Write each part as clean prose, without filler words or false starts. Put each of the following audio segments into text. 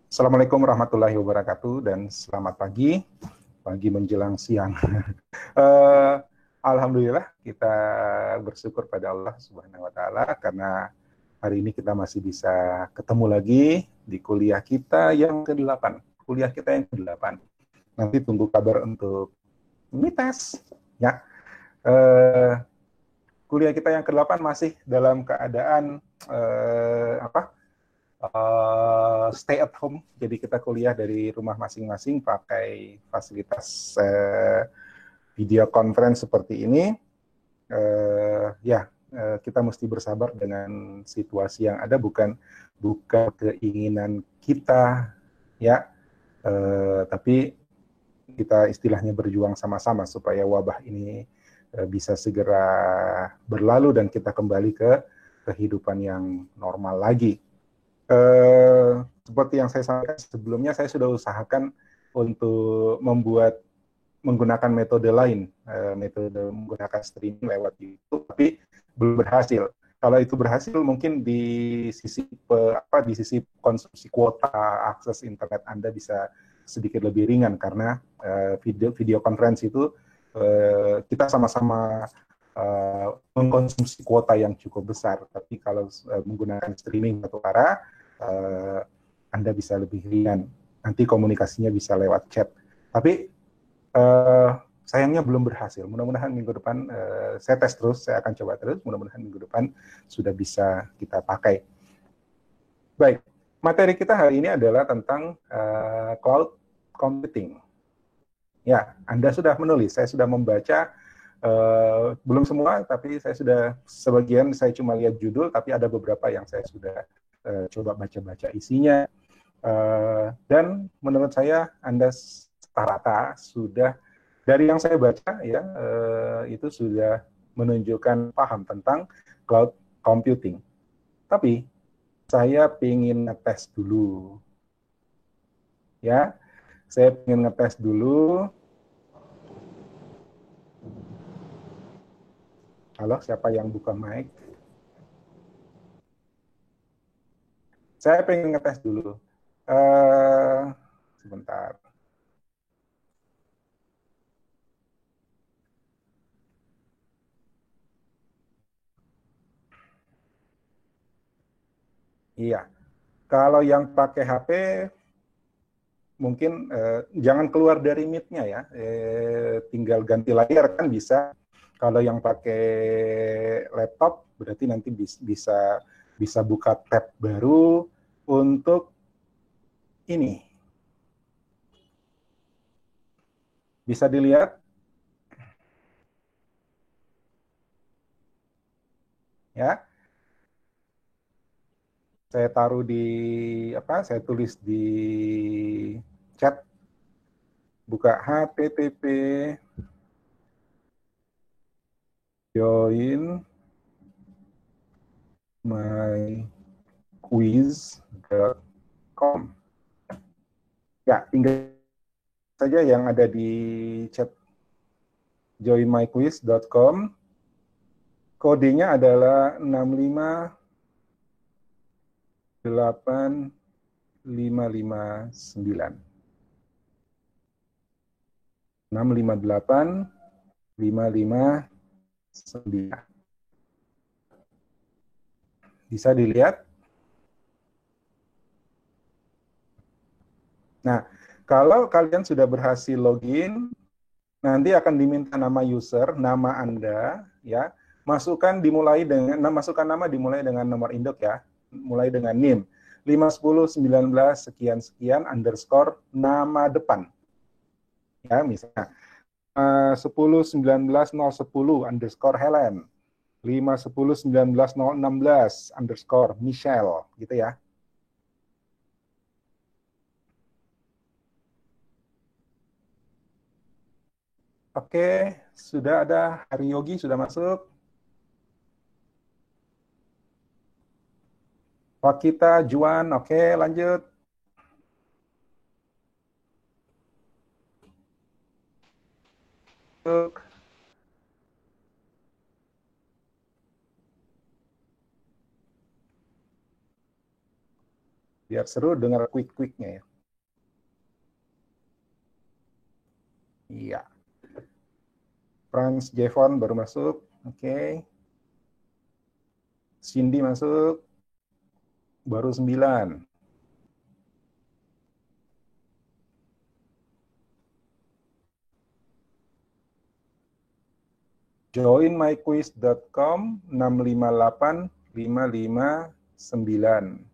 Assalamualaikum warahmatullahi wabarakatuh dan selamat pagi menjelang siang. Eh, Alhamdulillah kita bersyukur pada Allah Subhanahu wa taala karena hari ini kita masih bisa ketemu lagi di kuliah kita yang ke-8. Kuliah kita yang ke-8. Nanti tunggu kabar untuk tes ya. Eh, Kuliah kita yang ke-8 masih dalam keadaan apa? Stay at home. Jadi kita kuliah dari rumah masing-masing pakai fasilitas video conference seperti ini. Kita mesti bersabar dengan situasi yang ada, bukan keinginan kita ya, tapi kita istilahnya berjuang sama-sama supaya wabah ini bisa segera berlalu dan kita kembali ke kehidupan yang normal lagi. Seperti yang saya sampaikan sebelumnya, saya sudah usahakan untuk menggunakan metode lain, metode menggunakan streaming lewat YouTube, tapi belum berhasil. Kalau itu berhasil, mungkin di sisi konsumsi kuota akses internet Anda bisa sedikit lebih ringan karena video conference itu kita sama-sama mengkonsumsi kuota yang cukup besar. Tapi kalau menggunakan streaming satu arah, Anda bisa lebih ringan. Nanti komunikasinya bisa lewat chat. Tapi sayangnya belum berhasil. Mudah-mudahan minggu depan saya tes terus, saya akan coba terus. Mudah-mudahan minggu depan sudah bisa kita pakai. Baik, materi kita hari ini adalah tentang cloud computing. Ya, Anda sudah menulis, saya sudah membaca. Belum semua, tapi saya sudah sebagian, saya cuma lihat judul, tapi ada beberapa yang saya sudah coba baca-baca isinya. Dan menurut saya Anda rata-rata sudah, dari yang saya baca ya, itu sudah menunjukkan paham tentang cloud computing. Tapi saya ingin ngetes dulu. Ya, saya ingin ngetes dulu. Halo, siapa yang buka mic? Saya pengen ngetes dulu. Sebentar. Iya, kalau yang pakai HP mungkin jangan keluar dari mic-nya ya, tinggal ganti layar kan bisa. Kalau yang pakai laptop berarti nanti bisa buka tab baru untuk ini. Bisa dilihat ya. Saya taruh di apa? Saya tulis di chat, buka http join myquiz.com. Ya, tinggal saja yang ada di chat joinmyquiz.com. Kodenya adalah 658559. 658559. Bisa dilihat. Nah, kalau kalian sudah berhasil login, nanti akan diminta nama user, nama Anda, ya. Masukkan nama dimulai dengan nomor induk ya. Mulai dengan NIM 51019 sekian sekian underscore nama depan. Ya, misalnya 101910 underscore Helen, 5101916 underscore Michelle, gitu ya. Oke, sudah ada Hari Yogi sudah masuk. Wakita, Juan, oke lanjut. Biar seru dengar quick-quicknya ya. Iya. Franz Jevon baru masuk. Oke. Cindy masuk. Baru 9. Join myquiz.com 658559.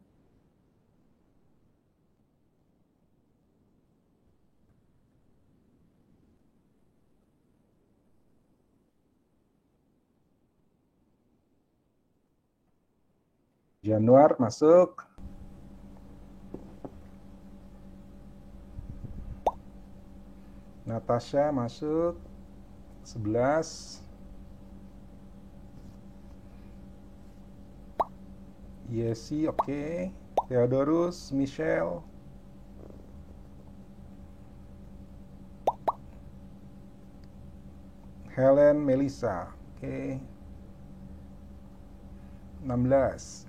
Januar masuk. Natasha masuk. 11. Yesi, oke. Theodorus, Michelle. Helen, Melissa, oke. 16.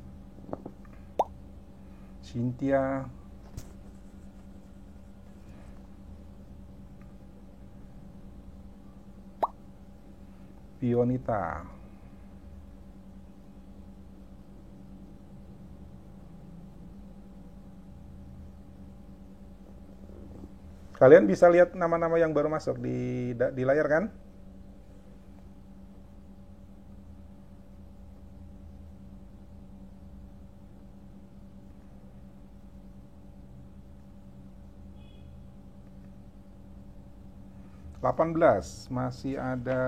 Cynthia. Pionita. Kalian bisa lihat nama-nama yang baru masuk di layar kan? (18) masih ada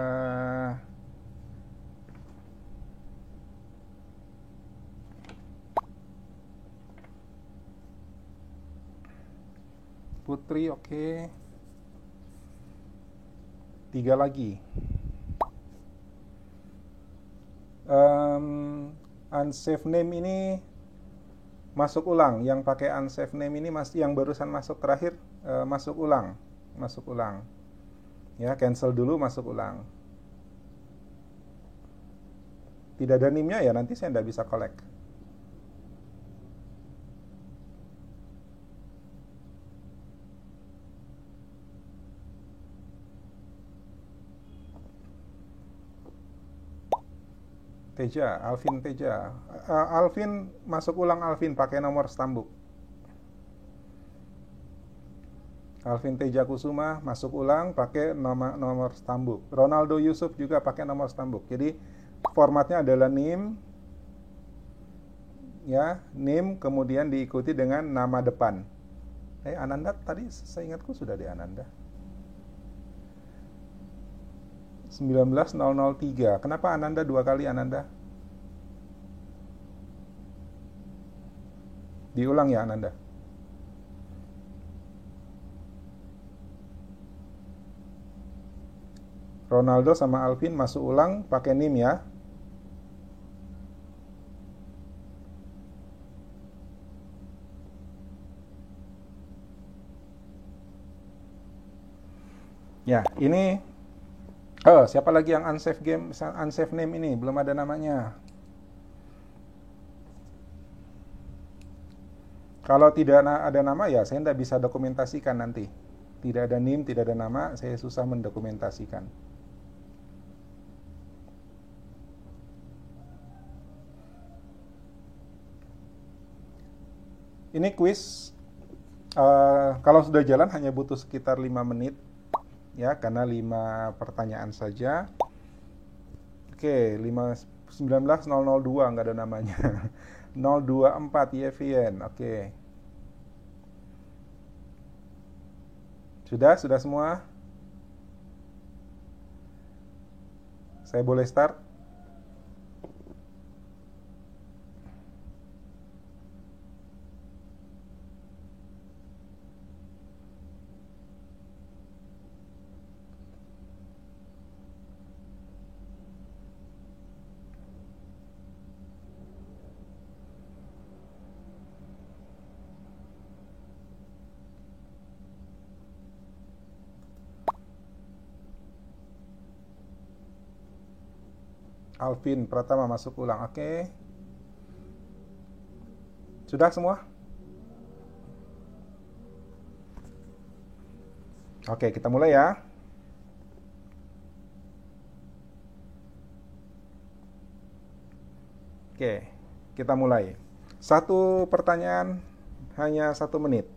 Putri, oke. 3 lagi. Unsafe name ini masuk ulang. Yang pakai unsafe name ini yang barusan masuk terakhir, masuk ulang. Ya, cancel dulu, masuk ulang. Tidak ada NIM-nya ya, nanti saya tidak bisa collect. Teja, Alvin Teja. Alvin, masuk ulang Alvin, pakai nomor stambuk. Alvin Teja Kusuma, masuk ulang, pakai nomor stambuk. Ronaldo Yusuf juga pakai nomor stambuk. Jadi, formatnya adalah NIM, ya, NIM, kemudian diikuti dengan nama depan. Ananda tadi, saya ingatku sudah di Ananda. 19.003. Kenapa Ananda 2 kali Ananda? Diulang ya Ananda. Ronaldo sama Alvin masuk ulang pakai NIM ya. Ya, ini siapa lagi yang unsafe name ini? Belum ada namanya. Kalau tidak ada nama ya saya tidak bisa dokumentasikan nanti. Tidak ada NIM, tidak ada nama, saya susah mendokumentasikan. Ini quiz, kalau sudah jalan hanya butuh sekitar 5 menit. Ya, karena 5 pertanyaan saja. Oke, 19.002 nggak ada namanya. 024 YVN, oke. Sudah semua? Saya boleh start? Alvin Pratama masuk ulang, oke. Sudah semua? Oke, kita mulai ya. Oke, kita mulai. Satu pertanyaan hanya 1 menit,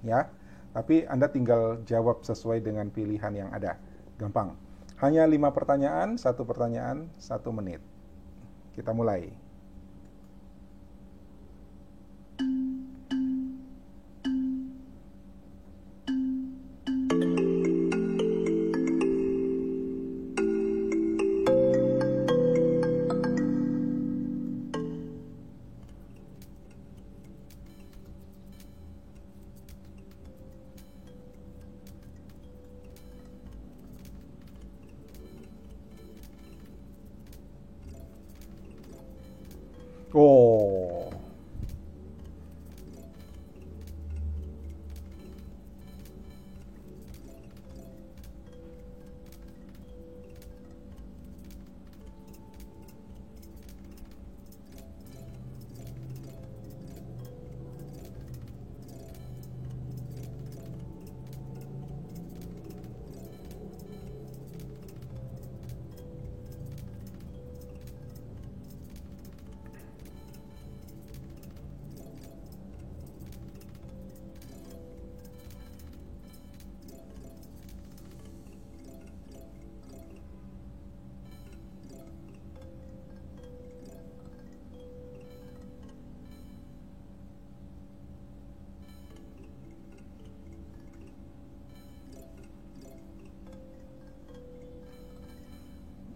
ya. Tapi Anda tinggal jawab sesuai dengan pilihan yang ada. Gampang. Hanya 5 pertanyaan, 1 menit. Kita mulai. Oh,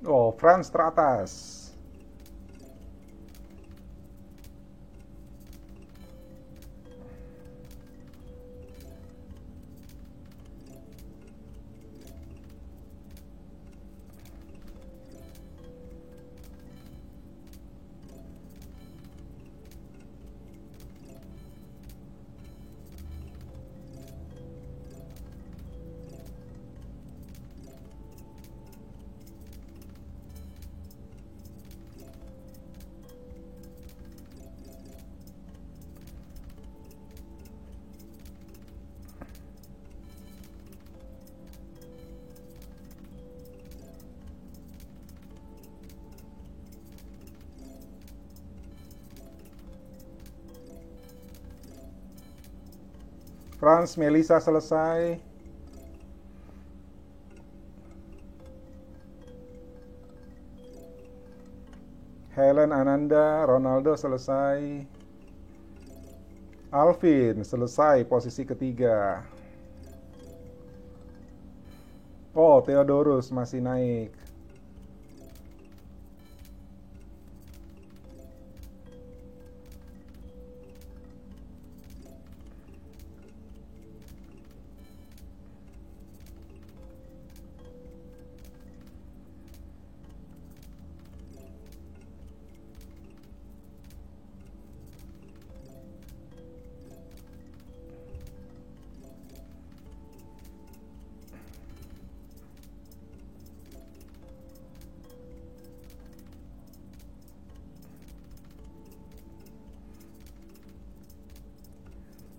oh, Franz teratas. Franz, Melisa selesai. Helen, Ananda, Ronaldo selesai. Alvin selesai posisi ketiga. Oh, Theodorus masih naik.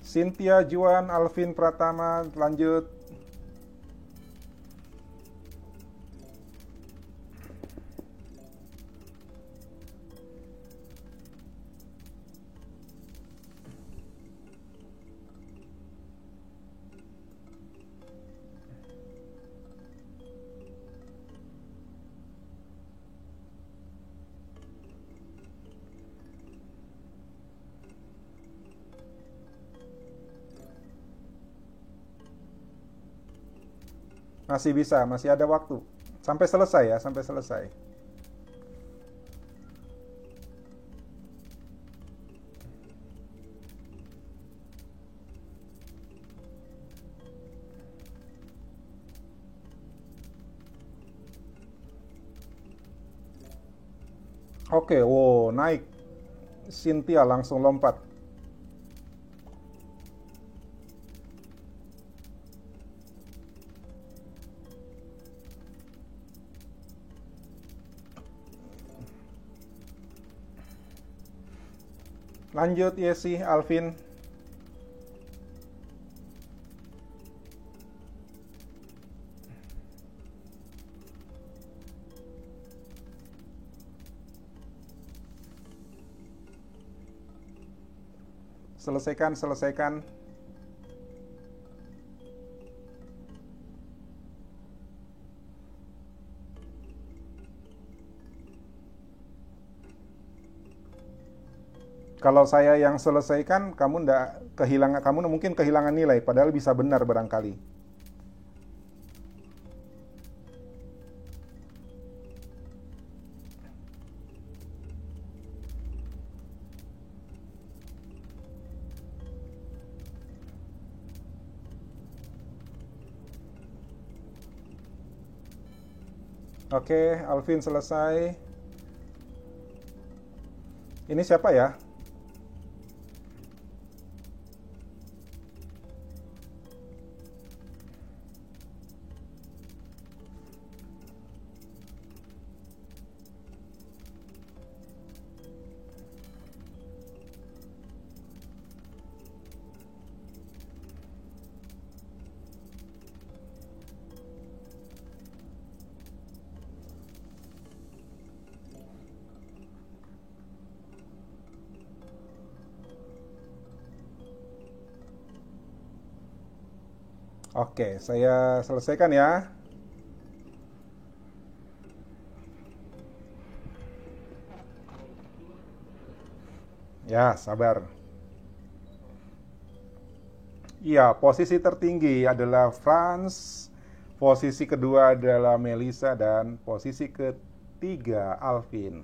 Cynthia, Juan, Alvin Pratama, lanjut. Masih bisa, masih ada waktu. Sampai selesai ya, sampai selesai. Oke, wow, naik. Cynthia langsung lompat. Lanjut, Yesi, Alvin. selesaikan. Kalau saya yang selesaikan, kamu mungkin kehilangan nilai, padahal bisa benar barangkali. Oke, Alvin selesai. Ini siapa ya? Oke, saya selesaikan ya. Ya, sabar. Iya, posisi tertinggi adalah Franz, posisi kedua adalah Melissa, dan posisi ketiga Alvin.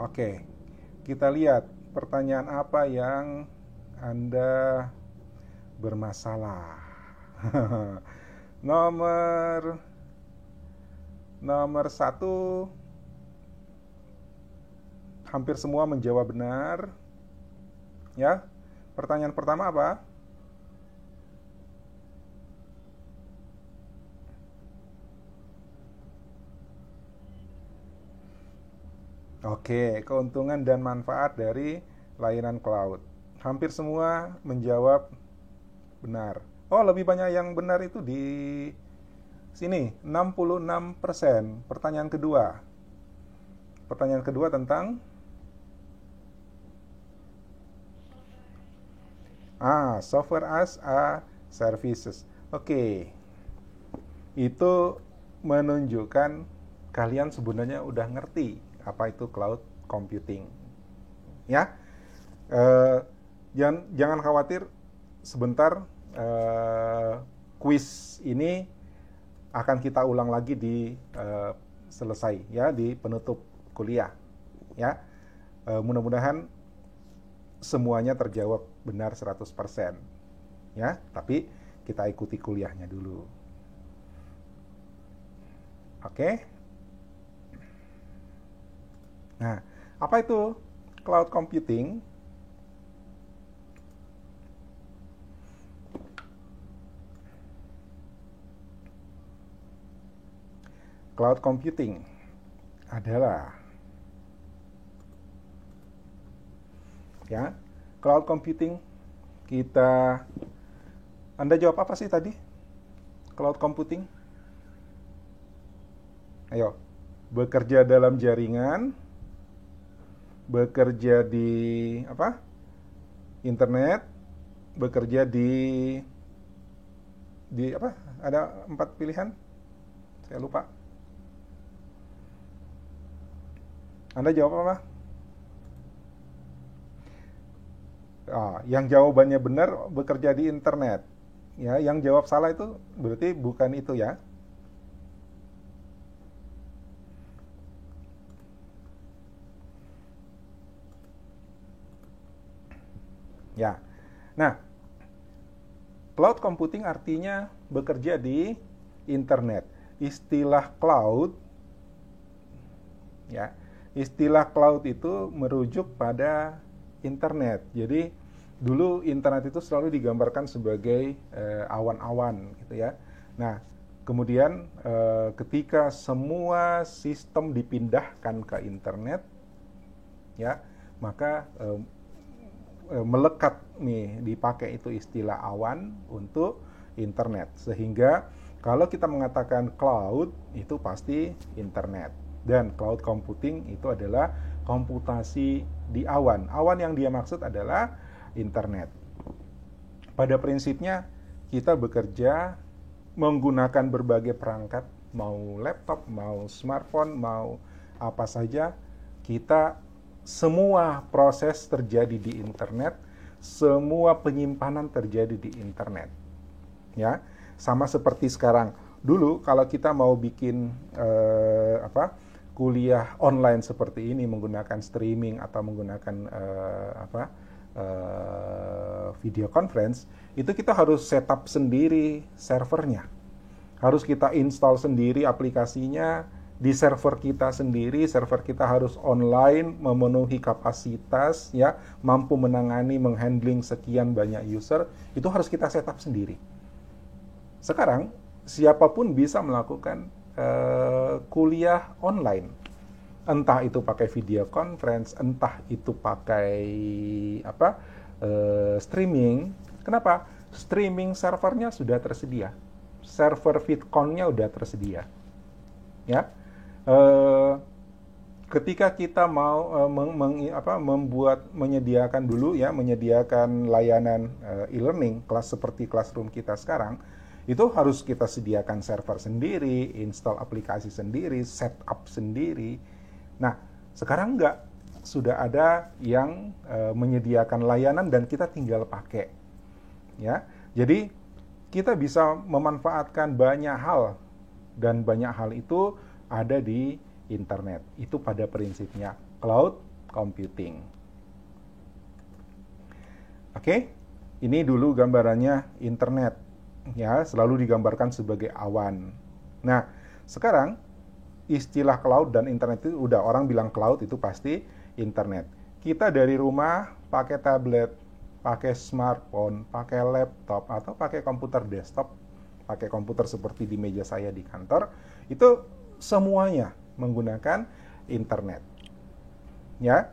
Oke, kita lihat pertanyaan apa yang Anda bermasalah. Nomor nomor 1, hampir semua menjawab benar. Ya, pertanyaan pertama apa? Oke, keuntungan dan manfaat dari layanan cloud. Hampir semua menjawab benar. Oh, lebih banyak yang benar itu di sini, 66%. Pertanyaan kedua. Pertanyaan kedua tentang software as a services. Oke. Itu menunjukkan kalian sebenarnya udah ngerti apa itu cloud computing. Ya. Jangan khawatir, sebentar quiz ini akan kita ulang lagi di selesai ya, di penutup kuliah ya. Mudah-mudahan semuanya terjawab benar 100% ya, tapi kita ikuti kuliahnya dulu. Oke. Nah, apa itu cloud computing? Cloud computing adalah cloud computing Anda jawab apa sih tadi? Cloud computing? Ayo, bekerja dalam jaringan, bekerja di internet, bekerja di ada 4 pilihan, saya lupa. Anda jawab apa? Yang jawabannya benar bekerja di internet. Ya, yang jawab salah itu berarti bukan itu ya. Ya. Nah, cloud computing artinya bekerja di internet. Istilah cloud ya. Istilah cloud itu merujuk pada internet. Jadi dulu internet itu selalu digambarkan sebagai awan-awan gitu ya. Nah, kemudian ketika semua sistem dipindahkan ke internet ya, maka melekat nih dipakai itu istilah awan untuk internet. Sehingga kalau kita mengatakan cloud itu pasti internet Dan cloud computing itu adalah komputasi di awan. Awan yang dia maksud adalah internet. Pada prinsipnya kita bekerja menggunakan berbagai perangkat, mau laptop, mau smartphone, mau apa saja, kita semua proses terjadi di internet, semua penyimpanan terjadi di internet. Ya, sama seperti sekarang. Dulu kalau kita mau bikin kuliah online seperti ini menggunakan streaming atau menggunakan video conference, itu kita harus setup sendiri servernya. Harus kita install sendiri aplikasinya di server kita sendiri. Server kita harus online, memenuhi kapasitas, ya, mampu menangani, menghandling sekian banyak user. Itu harus kita setup sendiri. Sekarang siapapun bisa melakukan kuliah online. Entah itu pakai video conference, entah itu pakai streaming. Kenapa? Streaming servernya sudah tersedia. Server VidCon-nya sudah tersedia. Ya. Ketika kita mau menyediakan layanan e-learning, kelas seperti classroom kita sekarang, itu harus kita sediakan server sendiri, install aplikasi sendiri, setup sendiri. Nah, sekarang enggak, sudah ada yang menyediakan layanan dan kita tinggal pakai. Ya, jadi kita bisa memanfaatkan banyak hal dan banyak hal itu ada di internet. Itu pada prinsipnya cloud computing. Oke, ini dulu gambarannya internet. Ya, selalu digambarkan sebagai awan. Nah, sekarang istilah cloud dan internet itu udah orang bilang cloud itu pasti internet. Kita dari rumah pakai tablet, pakai smartphone, pakai laptop atau pakai komputer desktop, pakai komputer seperti di meja saya di kantor, itu semuanya menggunakan internet. Ya.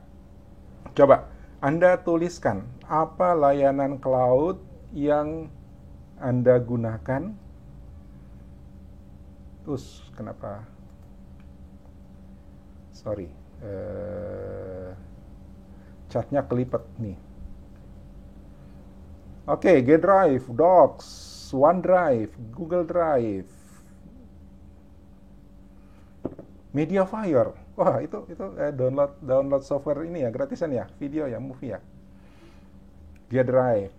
Coba Anda tuliskan apa layanan cloud yang Anda gunakan. Terus kenapa? Sorry, chatnya kelipet nih. Oke, G Drive, Docs, OneDrive, Google Drive, Mediafire. Wah, itu download software ini ya, gratisan ya, video ya, movie ya. G Drive,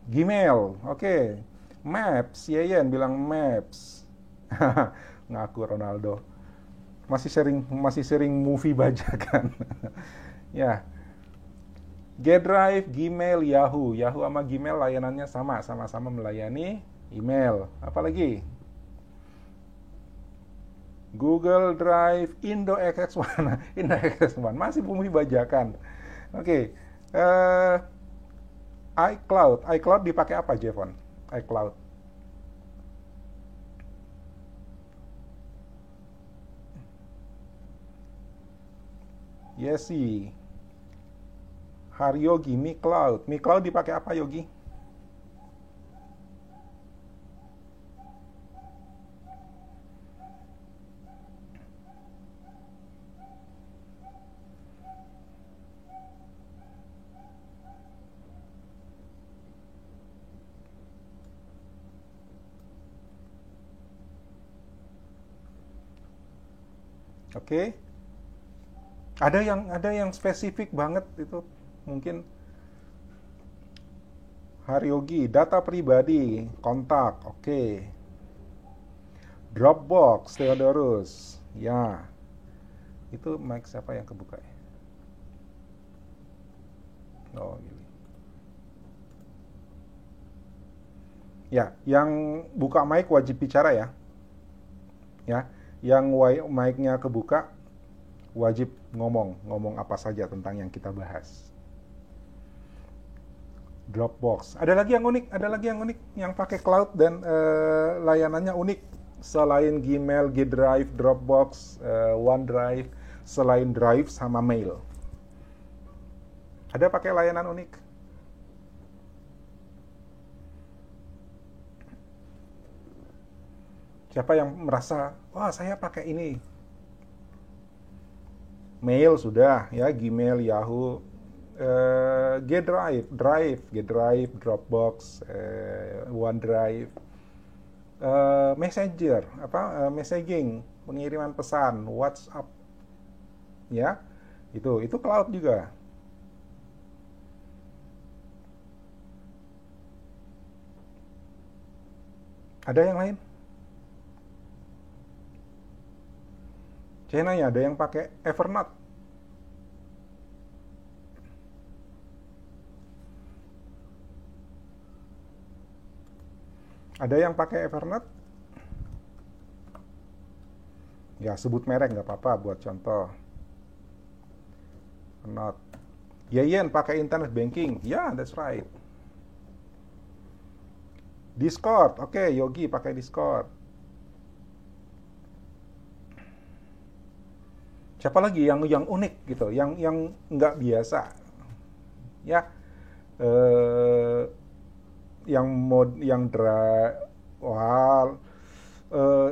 Gmail, oke. Maps, Yeyen bilang Maps. Ngaku Ronaldo. Masih sering movie bajakan. Ya. G Drive, Gmail, Yahoo. Yahoo sama Gmail layanannya sama-sama melayani email. Apalagi? Google Drive, IndoXX1. IndoXX1 masih movie bajakan. Oke. iCloud dipakai apa, Jevon? iCloud. Yesi. Haryogi, Mi Cloud. Mi Cloud dipakai apa, Yogi? Oke. Ada yang spesifik banget itu mungkin Haryogi, data pribadi, kontak, oke. Dropbox, Theodorus, ya. Itu mic siapa yang kebuka ya? Oh, gini. Ya, yang buka mic wajib bicara ya. Ya, yang mic-nya kebuka wajib ngomong apa saja tentang yang kita bahas. Dropbox. Ada lagi yang unik yang pakai cloud dan layanannya unik selain Gmail, G Drive, Dropbox, OneDrive, selain Drive sama Mail. Ada pakai layanan unik? Siapa yang merasa, wah saya pakai ini? Mail sudah, ya, Gmail, Yahoo, G Drive, Dropbox, OneDrive, Messenger, messaging, pengiriman pesan, WhatsApp, ya, itu cloud juga. Ada yang lain? Saya nanya, ada yang pakai Evernote? Ada yang pakai Evernote? Ya, sebut merek nggak apa-apa buat contoh. Evernote. Yeyen pakai internet banking? Ya, that's right. Discord, oke, Yogi pakai Discord. Siapa lagi yang unik gitu, yang nggak biasa, ya, eh, wah, eh,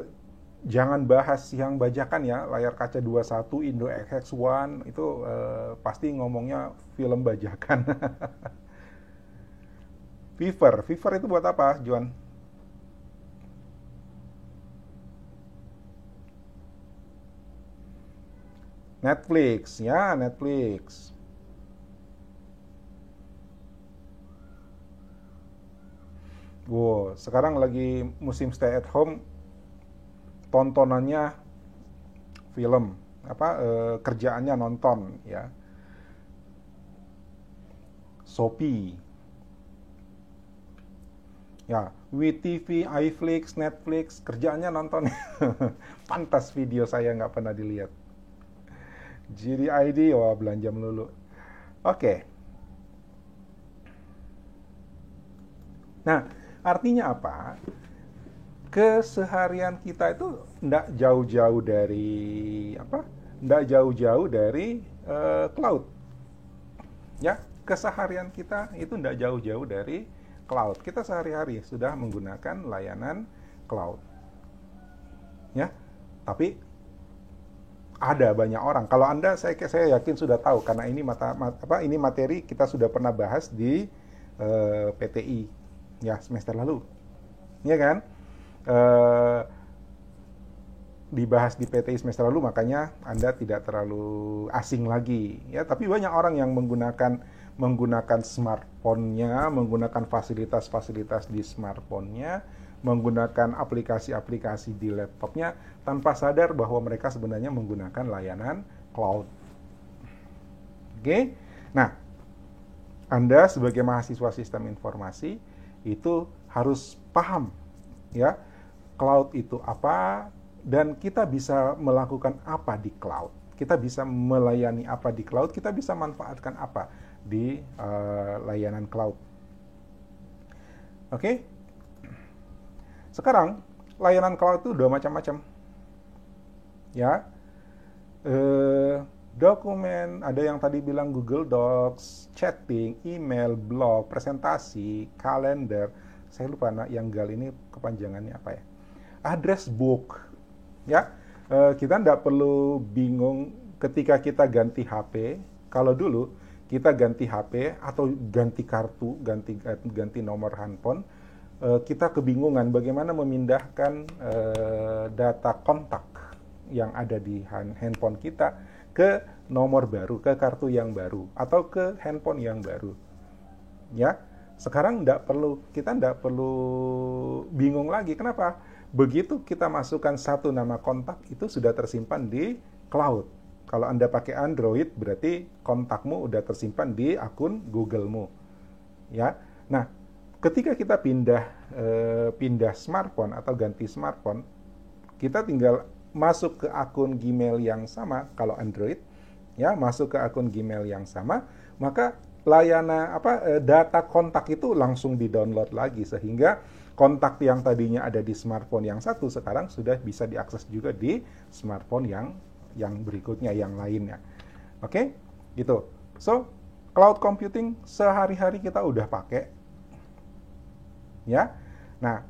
jangan bahas yang bajakan ya, layar kaca 21, Indo XX1 itu pasti ngomongnya film bajakan. Fiverr itu buat apa, Juan? Netflix, ya, Netflix. Wow, sekarang lagi musim stay at home, tontonannya film, kerjaannya nonton, ya. Shopee, ya, WeTV, iFlix, Netflix, kerjaannya nonton. Pantas video saya nggak pernah dilihat. GDID, wah, belanja melulu. Oke. Nah, artinya apa? Keseharian kita itu nggak jauh-jauh dari apa? Nggak jauh-jauh dari cloud. Ya, keseharian kita itu nggak jauh-jauh dari cloud. Kita sehari-hari sudah menggunakan layanan cloud. Ya, tapi ada banyak orang. Kalau Anda, saya yakin sudah tahu karena ini materi kita sudah pernah bahas di PTI ya semester lalu, ya kan? Eh, Dibahas di PTI semester lalu, makanya Anda tidak terlalu asing lagi, ya. Tapi banyak orang yang menggunakan smartphone-nya, menggunakan fasilitas-fasilitas di smartphone-nya, menggunakan aplikasi-aplikasi di laptopnya tanpa sadar bahwa mereka sebenarnya menggunakan layanan cloud. Oke? Nah, Anda sebagai mahasiswa sistem informasi itu harus paham, ya, cloud itu apa dan kita bisa melakukan apa di cloud. Kita bisa melayani apa di cloud, kita bisa manfaatkan apa di layanan cloud. Oke? Sekarang layanan cloud itu udah macam-macam. Ya. Dokumen, ada yang tadi bilang Google Docs, chatting, email, blog, presentasi, kalender. Saya lupa yang gal ini kepanjangannya apa ya. Address book. Ya. Kita tidak perlu bingung ketika kita ganti HP. Kalau dulu kita ganti HP atau ganti kartu, ganti nomor handphone, kita kebingungan bagaimana memindahkan data kontak yang ada di handphone kita ke nomor baru, ke kartu yang baru, atau ke handphone yang baru. Ya, sekarang kita tidak perlu bingung lagi. Kenapa? Begitu kita masukkan satu nama kontak, itu sudah tersimpan di cloud. Kalau Anda pakai Android, berarti kontakmu udah tersimpan di akun Google-mu. Ya, nah, ketika kita pindah smartphone atau ganti smartphone, kita tinggal masuk ke akun Gmail yang sama. Kalau Android, ya, masuk ke akun Gmail yang sama, maka data kontak itu langsung di-download lagi, sehingga kontak yang tadinya ada di smartphone yang satu sekarang sudah bisa diakses juga di smartphone yang berikutnya, yang lainnya. Oke, gitu. So, cloud computing sehari-hari kita udah pakai. Ya. Nah,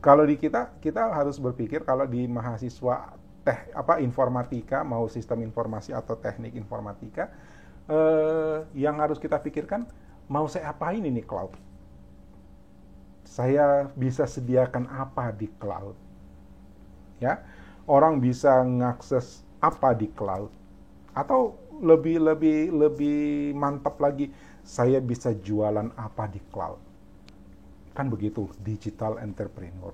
Kalau di kita harus berpikir kalau di mahasiswa informatika, mau sistem informasi atau teknik informatika, yang harus kita pikirkan, mau saya apain ini cloud? Saya bisa sediakan apa di cloud? Ya, orang bisa ngakses apa di cloud? Atau lebih mantap lagi, saya bisa jualan apa di cloud? Kan begitu, digital entrepreneur.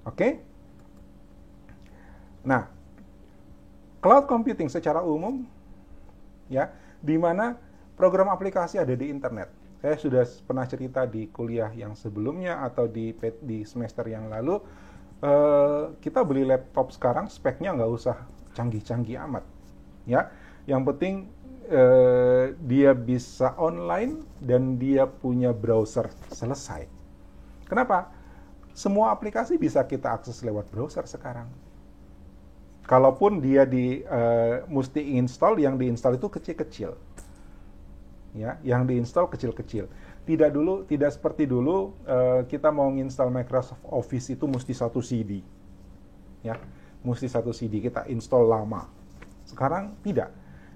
Oke? Nah, cloud computing secara umum, ya, di mana program aplikasi ada di internet. Saya sudah pernah cerita di kuliah yang sebelumnya atau di semester yang lalu, kita beli laptop sekarang speknya nggak usah canggih-canggih amat, ya. Yang penting dia bisa online dan dia punya browser, selesai. Kenapa? Semua aplikasi bisa kita akses lewat browser sekarang. Kalaupun dia mesti install, yang diinstal itu kecil-kecil. Ya, yang diinstal kecil-kecil. Tidak seperti dulu kita mau install Microsoft Office itu mesti satu CD. Ya, mesti satu CD kita install lama. Sekarang tidak.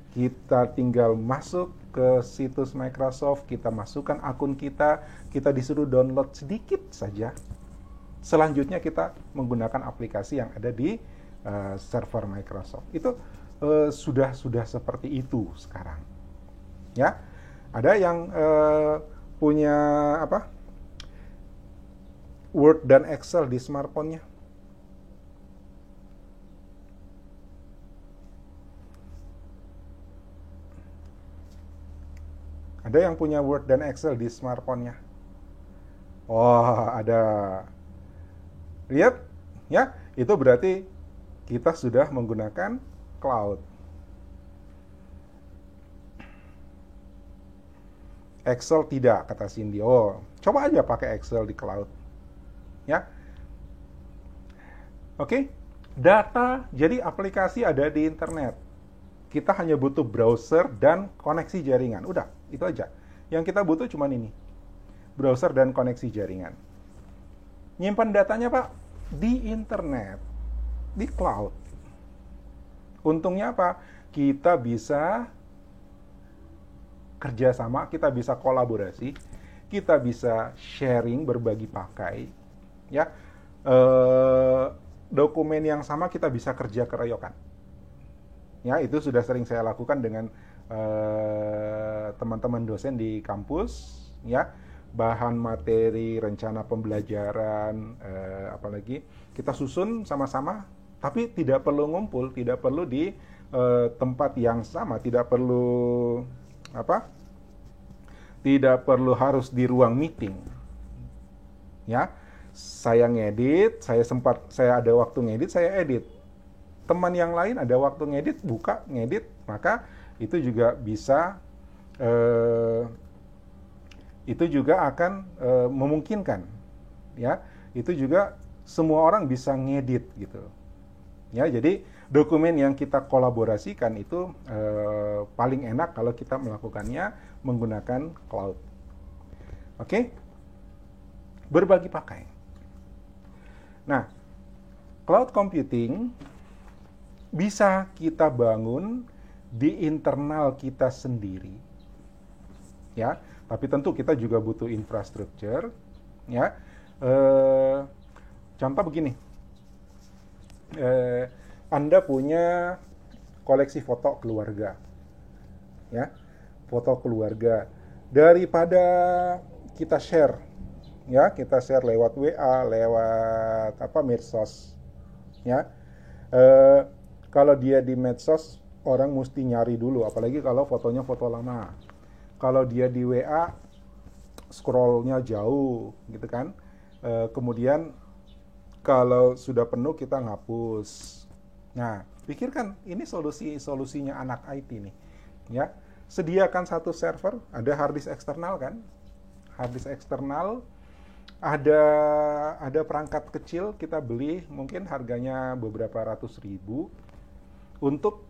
Kita tinggal masuk ke situs Microsoft, kita masukkan akun kita disuruh download sedikit saja. Selanjutnya kita menggunakan aplikasi yang ada di server Microsoft. Itu sudah seperti itu sekarang. Ya, ada yang punya Word dan Excel di smartphone-nya. Ada yang punya Word dan Excel di smartphone-nya? Oh, ada. Lihat, ya, itu berarti kita sudah menggunakan cloud. Excel tidak, kata Cindy. Oh, coba aja pakai Excel di cloud. Ya. Oke. Data, jadi aplikasi ada di internet. Kita hanya butuh browser dan koneksi jaringan. Udah, itu aja. Yang kita butuh cuma ini. Browser dan koneksi jaringan. Nyimpan datanya, Pak, di internet, di cloud. Untungnya apa? Kita bisa kerjasama, kita bisa kolaborasi, kita bisa sharing, berbagi pakai. Ya, dokumen yang sama kita bisa kerja keroyokan. Ya, itu sudah sering saya lakukan dengan teman-teman dosen di kampus, ya. Bahan materi, rencana pembelajaran, apalagi kita susun sama-sama, tapi tidak perlu ngumpul, tidak perlu di tempat yang sama, tidak perlu tidak perlu harus di ruang meeting. Ya, saya ngedit, saya ada waktu ngedit, saya edit. Teman yang lain ada waktu ngedit, buka, ngedit, maka itu juga bisa, itu juga akan memungkinkan, ya. Itu juga semua orang bisa ngedit gitu, ya. Jadi dokumen yang kita kolaborasikan itu paling enak kalau kita melakukannya menggunakan cloud. Oke? Berbagi pakai. Nah, cloud computing bisa kita bangun di internal kita sendiri, ya. Tapi tentu kita juga butuh infrastruktur, ya. Contoh begini, Anda punya koleksi foto keluarga, ya, foto keluarga. Daripada kita share, ya, kita share lewat WA, lewat medsos, ya. Kalau dia di medsos, orang mesti nyari dulu, apalagi kalau fotonya foto lama. Kalau dia di WA, scrollnya jauh, gitu kan. Kemudian kalau sudah penuh kita ngapus. Nah, pikirkan ini solusinya anak IT nih, ya. Sediakan satu server, ada hard disk eksternal kan? Hard disk eksternal, ada perangkat kecil kita beli, mungkin harganya beberapa ratus ribu. Untuk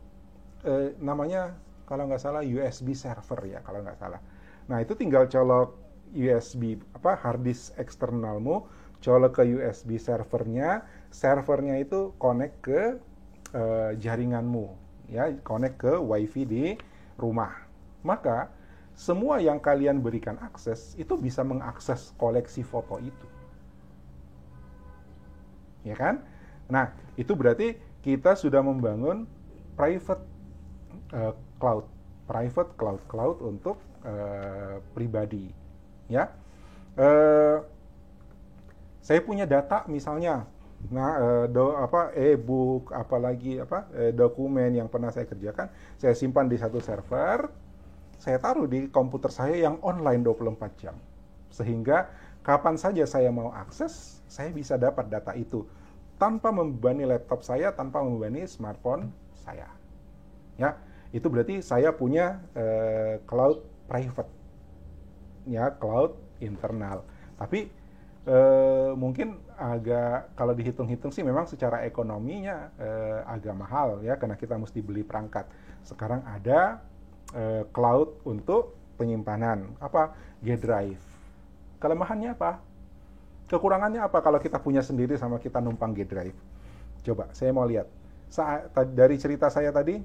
namanya kalau nggak salah USB server ya, kalau nggak salah. Nah, itu tinggal colok USB hard disk eksternalmu, colok ke USB servernya itu connect ke jaringanmu, ya, connect ke WiFi di rumah. Maka semua yang kalian berikan akses itu bisa mengakses koleksi foto itu, ya kan? Nah, itu berarti kita sudah membangun private cloud untuk pribadi, ya. Saya punya data misalnya, e-book, apalagi dokumen yang pernah saya kerjakan, saya simpan di satu server, saya taruh di komputer saya yang online 24 jam. Sehingga kapan saja saya mau akses, saya bisa dapat data itu tanpa membebani laptop saya, tanpa membebani smartphone saya. Ya, itu berarti saya punya cloud private, ya, cloud internal. Tapi mungkin agak, kalau dihitung-hitung sih memang secara ekonominya agak mahal, ya, karena kita mesti beli perangkat. Sekarang ada cloud untuk penyimpanan, G-Drive. Kelemahannya apa? Kekurangannya apa kalau kita punya sendiri sama kita numpang G-Drive? Coba, saya mau lihat. Dari cerita saya tadi,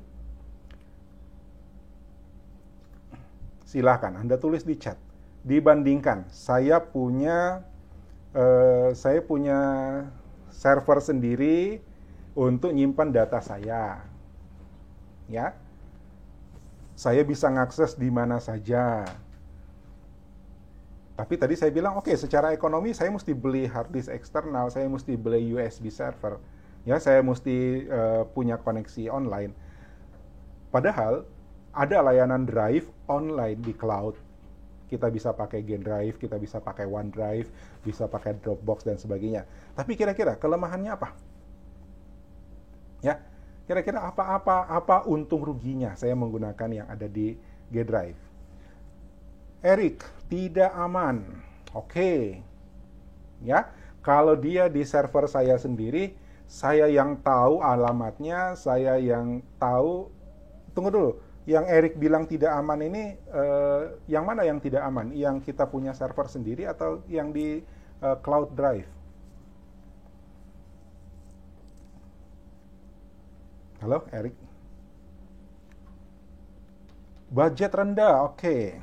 silahkan Anda tulis di chat. Dibandingkan, saya punya server sendiri untuk nyimpan data saya. Ya. Saya bisa ngakses di mana saja. Tapi tadi saya bilang, oke, secara ekonomi saya mesti beli hard disk eksternal, saya mesti beli USB server. Ya, saya mesti punya koneksi online. Padahal ada layanan drive online di cloud. Kita bisa pakai G-Drive, kita bisa pakai OneDrive, bisa pakai Dropbox dan sebagainya. Tapi kira-kira kelemahannya apa? Ya, kira-kira apa untung ruginya saya menggunakan yang ada di G-Drive? Eric, tidak aman. Oke. Ya, kalau dia di server saya sendiri, saya yang tahu alamatnya, saya yang tahu. Tunggu dulu. Yang Eric bilang tidak aman ini, yang mana yang tidak aman? Yang kita punya server sendiri atau yang di cloud drive? Halo, Eric? Budget rendah, oke.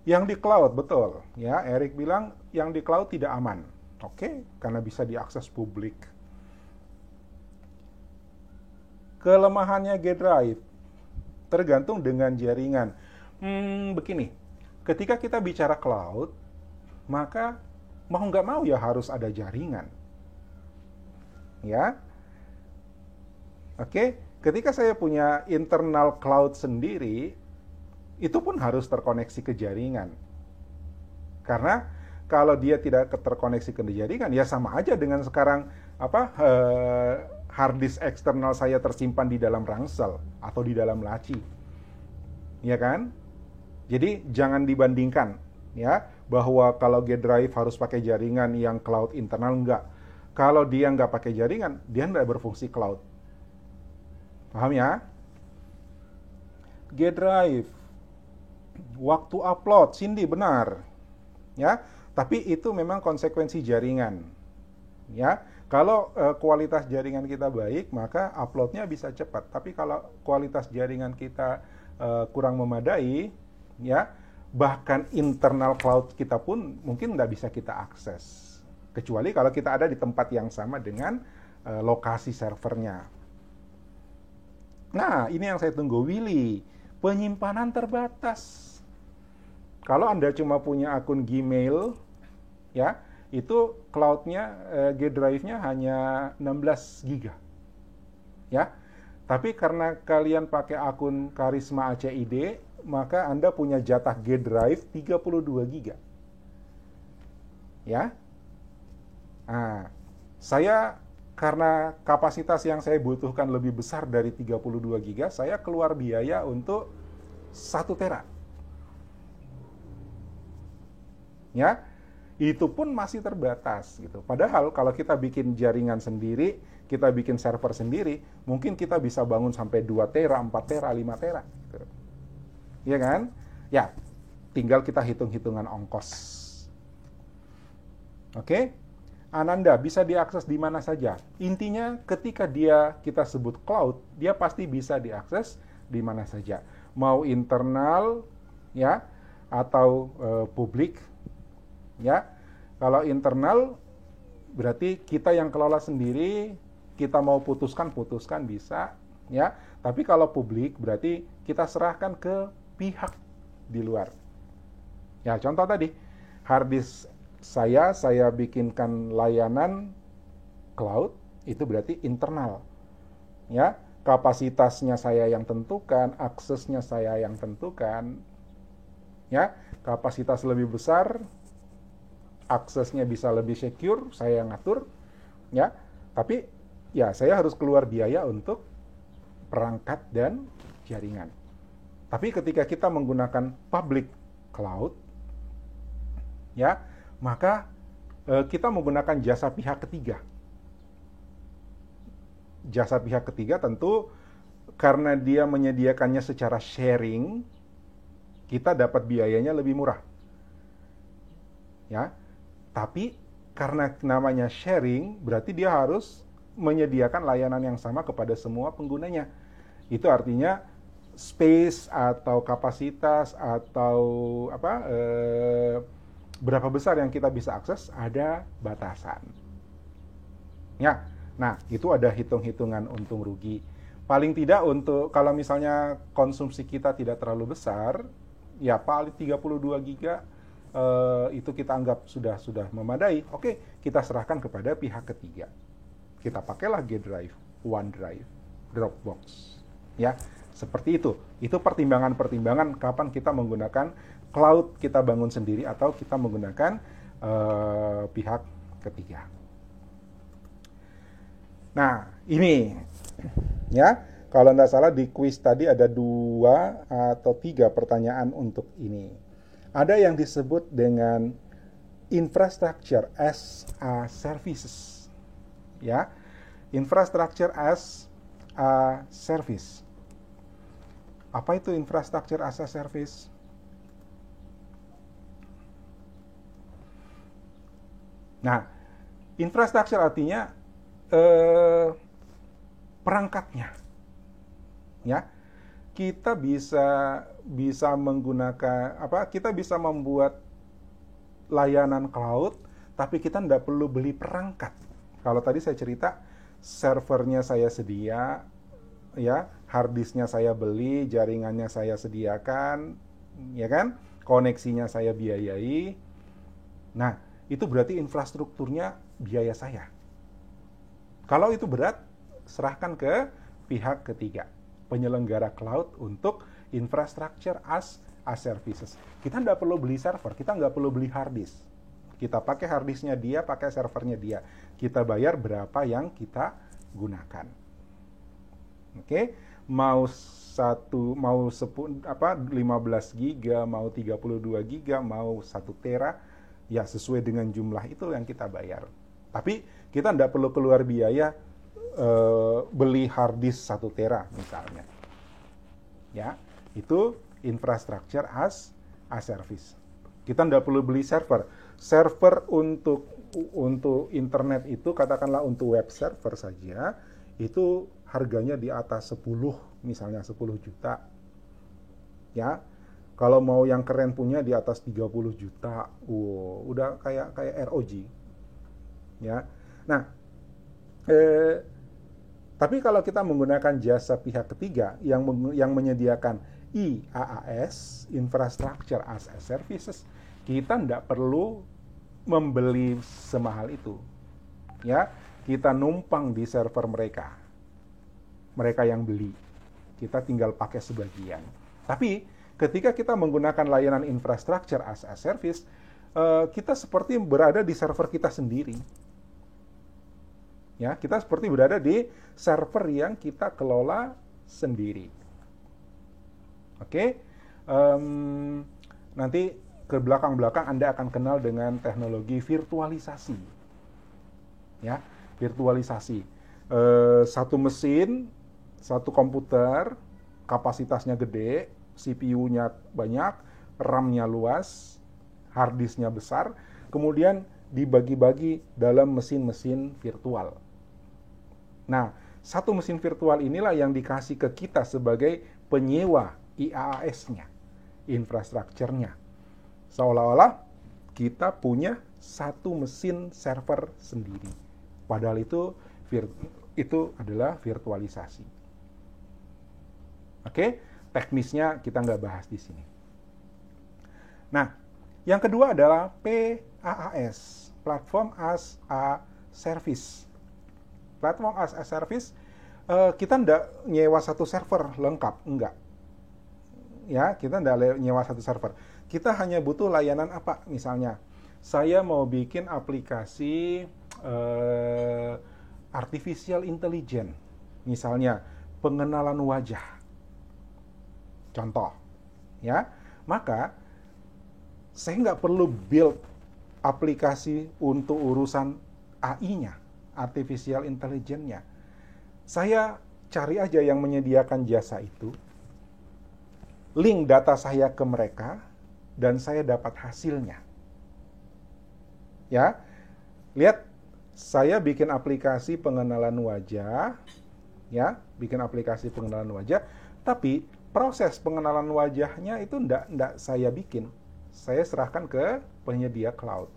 Yang di cloud, betul. Ya, Eric bilang yang di cloud tidak aman. Oke, karena bisa diakses publik. Kelemahannya G-Drive tergantung dengan jaringan. Begini, ketika kita bicara cloud, maka mau nggak mau ya harus ada jaringan. Ya, oke. Ketika saya punya internal cloud sendiri, itu pun harus terkoneksi ke jaringan. Karena kalau dia tidak terkoneksi ke jaringan, ya sama aja dengan sekarang hard disk eksternal saya tersimpan di dalam ransel atau di dalam laci, ya kan? Jadi jangan dibandingkan, ya, bahwa kalau G-Drive harus pakai jaringan yang cloud internal, enggak. Kalau dia nggak pakai jaringan, dia nggak berfungsi cloud. Paham ya? G-Drive, waktu upload, Cindy benar, ya. Tapi itu memang konsekuensi jaringan, ya. Kalau kualitas jaringan kita baik, maka uploadnya bisa cepat. Tapi kalau kualitas jaringan kita kurang memadai, ya, bahkan internal cloud kita pun mungkin nggak bisa kita akses. Kecuali kalau kita ada di tempat yang sama dengan lokasi servernya. Nah, ini yang saya tunggu, Willy. Penyimpanan terbatas. Kalau Anda cuma punya akun Gmail, ya, itu cloud-nya, G-Drive-nya hanya 16 GB. Ya. Tapi karena kalian pakai akun Karisma ACID, maka Anda punya jatah G-Drive 32 GB. Ya. Nah, saya karena kapasitas yang saya butuhkan lebih besar dari 32 GB, saya keluar biaya untuk 1 tera. Ya. Itu pun masih terbatas gitu. Padahal kalau kita bikin jaringan sendiri, kita bikin server sendiri, mungkin kita bisa bangun sampai 2 tera, 4 tera, 5 tera gitu. Iya kan? Ya, tinggal kita hitung-hitungan ongkos. Oke? Ananda bisa diakses di mana saja. Intinya ketika kita sebut cloud, dia pasti bisa diakses di mana saja. Mau internal ya atau publik ya. Kalau internal berarti kita yang kelola sendiri, kita mau putuskan bisa ya. Tapi kalau publik berarti kita serahkan ke pihak di luar. Ya, contoh tadi hard disk saya bikinkan layanan cloud, itu berarti internal. Ya, kapasitasnya saya yang tentukan, aksesnya saya yang tentukan. Ya, kapasitas lebih besar, aksesnya bisa lebih secure, saya yang ngatur. Ya, tapi ya saya harus keluar biaya untuk perangkat dan jaringan. Tapi ketika kita menggunakan public cloud, ya, maka kita menggunakan jasa pihak ketiga. Jasa pihak ketiga tentu karena dia menyediakannya secara sharing, kita dapat biayanya lebih murah. Ya. Tapi karena namanya sharing, berarti dia harus menyediakan layanan yang sama kepada semua penggunanya. Itu artinya space atau kapasitas atau berapa besar yang kita bisa akses ada batasan. Ya, nah itu ada hitung-hitungan untung rugi. Paling tidak untuk kalau misalnya konsumsi kita tidak terlalu besar, ya paling 32 giga itu kita anggap sudah memadai. Oke, kita serahkan kepada pihak ketiga. Kita pakailah G Drive, OneDrive, Dropbox. Ya, seperti itu. Itu pertimbangan-pertimbangan kapan kita menggunakan cloud, kita bangun sendiri atau kita menggunakan pihak ketiga. Nah, ini ya, kalau tidak salah di quiz tadi ada 2 atau 3 pertanyaan untuk ini. Ada yang disebut dengan infrastructure as a services. Ya, infrastructure as a service. Apa itu infrastructure as a service? Nah, infrastruktur artinya perangkatnya, ya. Kita bisa menggunakan kita bisa membuat layanan cloud, tapi kita tidak perlu beli perangkat. Kalau tadi saya cerita, servernya saya sedia, ya, hard disknya saya beli, jaringannya saya sediakan, ya kan, koneksinya saya biayai. Nah, itu berarti infrastrukturnya biaya saya. Kalau itu berat, serahkan ke pihak ketiga, penyelenggara cloud untuk infrastructure as a services. Kita nggak perlu beli server, kita nggak perlu beli hard disk. Kita pakai hard disknya dia, pakai servernya dia. Kita bayar berapa yang kita gunakan. Oke, mau 15 giga, mau 32 giga, mau 1 tera, ya sesuai dengan jumlah itu yang kita bayar. Tapi kita tidak perlu keluar biaya beli hard disk 1 tera misalnya. Ya, itu infrastructure as a service. Kita tidak perlu beli server. Server untuk internet itu, katakanlah untuk web server saja, itu harganya di atas 10, misalnya 10 juta. Ya. Kalau mau yang keren punya di atas 30 juta. Wow, udah kayak ROG. Ya. Nah, tapi kalau kita menggunakan jasa pihak ketiga yang menyediakan IaaS, Infrastructure as a Services, kita tidak perlu membeli semahal itu. Ya, kita numpang di server mereka. Mereka yang beli. Kita tinggal pakai sebagian. Tapi ketika kita menggunakan layanan infrastructure as a service, kita seperti berada di server kita sendiri. Ya, kita seperti berada di server yang kita kelola sendiri. Oke, nanti ke belakang-belakang Anda akan kenal dengan teknologi virtualisasi. Ya, virtualisasi. Satu mesin, satu komputer, kapasitasnya gede, CPU-nya banyak, RAM-nya luas, hard disk-nya besar, kemudian dibagi-bagi dalam mesin-mesin virtual. Nah, satu mesin virtual inilah yang dikasih ke kita sebagai penyewa IaaS-nya, infrastrukturnya. Seolah-olah kita punya satu mesin server sendiri. Padahal itu adalah virtualisasi. Oke, teknisnya kita nggak bahas di sini. Nah, yang kedua adalah PaaS, Platform as a Service. Platform as a Service, kita nggak nyewa satu server lengkap, enggak. Ya, kita nggak nyewa satu server. Kita hanya butuh layanan apa? Misalnya, saya mau bikin aplikasi artificial intelligence, misalnya pengenalan wajah. Contoh, ya, maka saya nggak perlu build aplikasi untuk urusan AI-nya, artificial intelligence-nya. Saya cari aja yang menyediakan jasa itu, link data saya ke mereka, dan saya dapat hasilnya. Ya, lihat, saya bikin aplikasi pengenalan wajah, ya, bikin aplikasi pengenalan wajah, tapi proses pengenalan wajahnya itu enggak saya bikin. Saya serahkan ke penyedia cloud.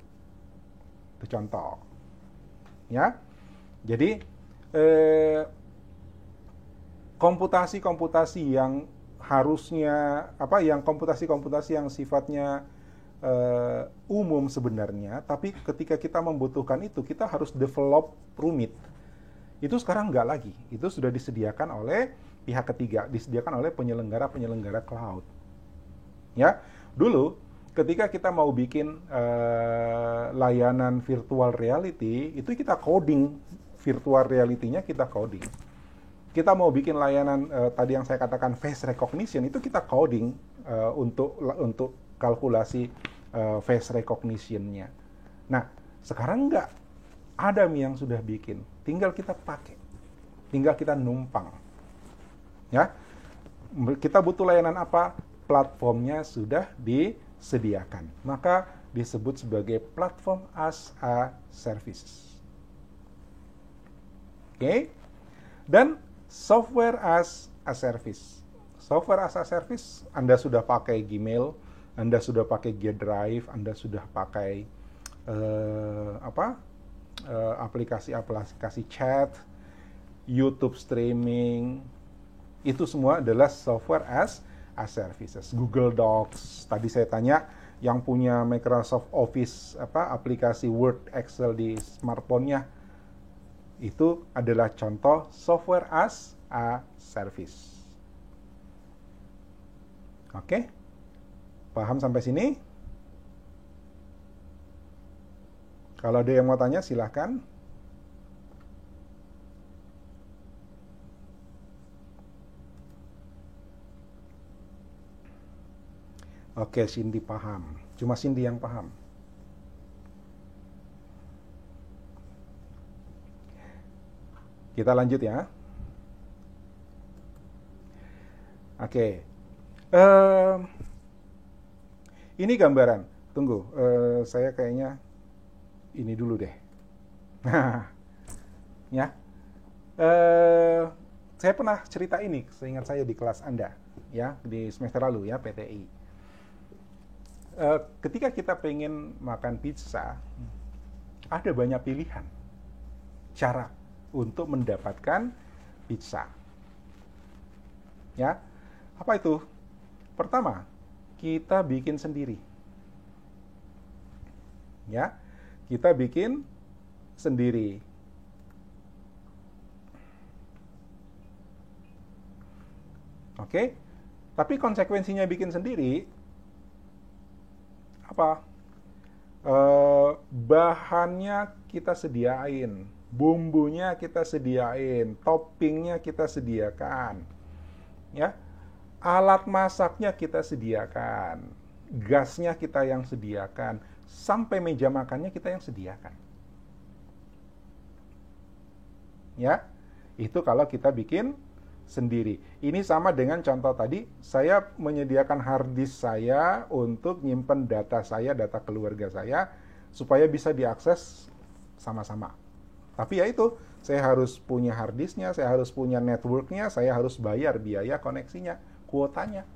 Itu contoh. Ya. Jadi komputasi-komputasi yang harusnya yang komputasi-komputasi yang sifatnya umum sebenarnya, tapi ketika kita membutuhkan itu, kita harus develop rumit. Itu sekarang enggak lagi. Itu sudah disediakan oleh pihak ketiga, disediakan oleh penyelenggara cloud. Ya, dulu ketika kita mau bikin layanan virtual reality, itu kita coding virtual reality-nya, kita coding. Kita mau bikin layanan tadi yang saya katakan face recognition, itu kita coding untuk kalkulasi face recognition-nya. Nah, sekarang enggak, ada yang sudah bikin, tinggal kita pakai, tinggal kita numpang. Ya, kita butuh layanan apa? Platformnya sudah disediakan, maka disebut sebagai platform as a service. Oke, dan software as a service. Software as a service, Anda sudah pakai Gmail, Anda sudah pakai G Drive, Anda sudah pakai aplikasi-aplikasi chat, YouTube streaming. Itu semua adalah software as a services. Google Docs, tadi saya tanya yang punya Microsoft Office, aplikasi Word, Excel di smartphone-nya, itu adalah contoh software as a service. Oke? Paham sampai sini? Kalau ada yang mau tanya, silahkan. Oke, Cindy paham. Cuma Cindy yang paham. Kita lanjut ya. Oke. Ini gambaran. Tunggu, saya kayaknya ini dulu deh. Ya. Saya pernah cerita ini, seingat saya di kelas Anda, ya, di semester lalu ya, PTI. Ketika kita pengen makan pizza, ada banyak pilihan cara untuk mendapatkan pizza. Ya, apa itu? Pertama, kita bikin sendiri. Ya, kita bikin sendiri. Oke, tapi konsekuensinya bikin sendiri apa? Bahannya kita sediain, bumbunya kita sediain, toppingnya kita sediakan, ya, alat masaknya kita sediakan, gasnya kita yang sediakan, sampai meja makannya kita yang sediakan. Ya, itu kalau kita bikin sendiri. Ini sama dengan contoh tadi, saya menyediakan hard disk saya untuk nyimpen data saya, data keluarga saya, supaya bisa diakses sama-sama. Tapi ya itu, saya harus punya hard disknya, saya harus punya networknya, saya harus bayar biaya koneksinya, kuotanya.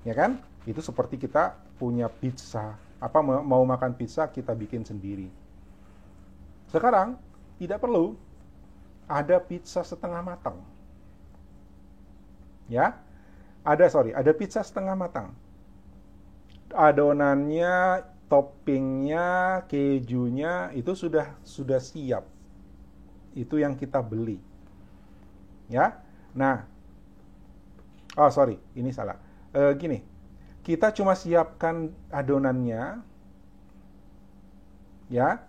Ya kan? Itu seperti kita punya pizza. Apa mau makan pizza, kita bikin sendiri. Sekarang, tidak perlu ada pizza setengah matang. Ya, ada pizza setengah matang. Adonannya, toppingnya, kejunya itu sudah siap. Itu yang kita beli. Ya. Nah, ini salah. Gini, kita cuma siapkan adonannya, ya.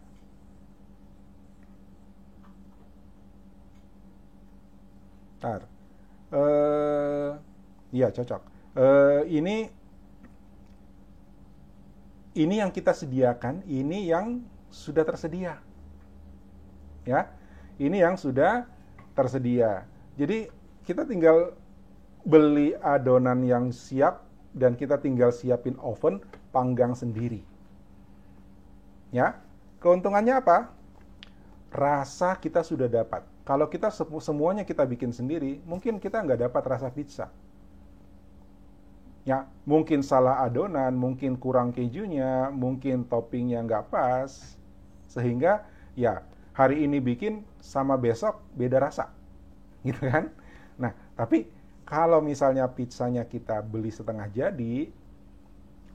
Ntar. Iya, cocok. Ini yang kita sediakan, ini yang sudah tersedia. Ya. Ini yang sudah tersedia. Jadi kita tinggal beli adonan yang siap dan kita tinggal siapin oven, panggang sendiri. Ya. Keuntungannya apa? Rasa kita sudah dapat. Kalau kita semuanya kita bikin sendiri, mungkin kita nggak dapat rasa pizza. Ya, mungkin salah adonan, mungkin kurang kejunya, mungkin toppingnya nggak pas, sehingga ya hari ini bikin sama besok beda rasa, gitu kan? Nah, tapi kalau misalnya pizzanya kita beli setengah jadi,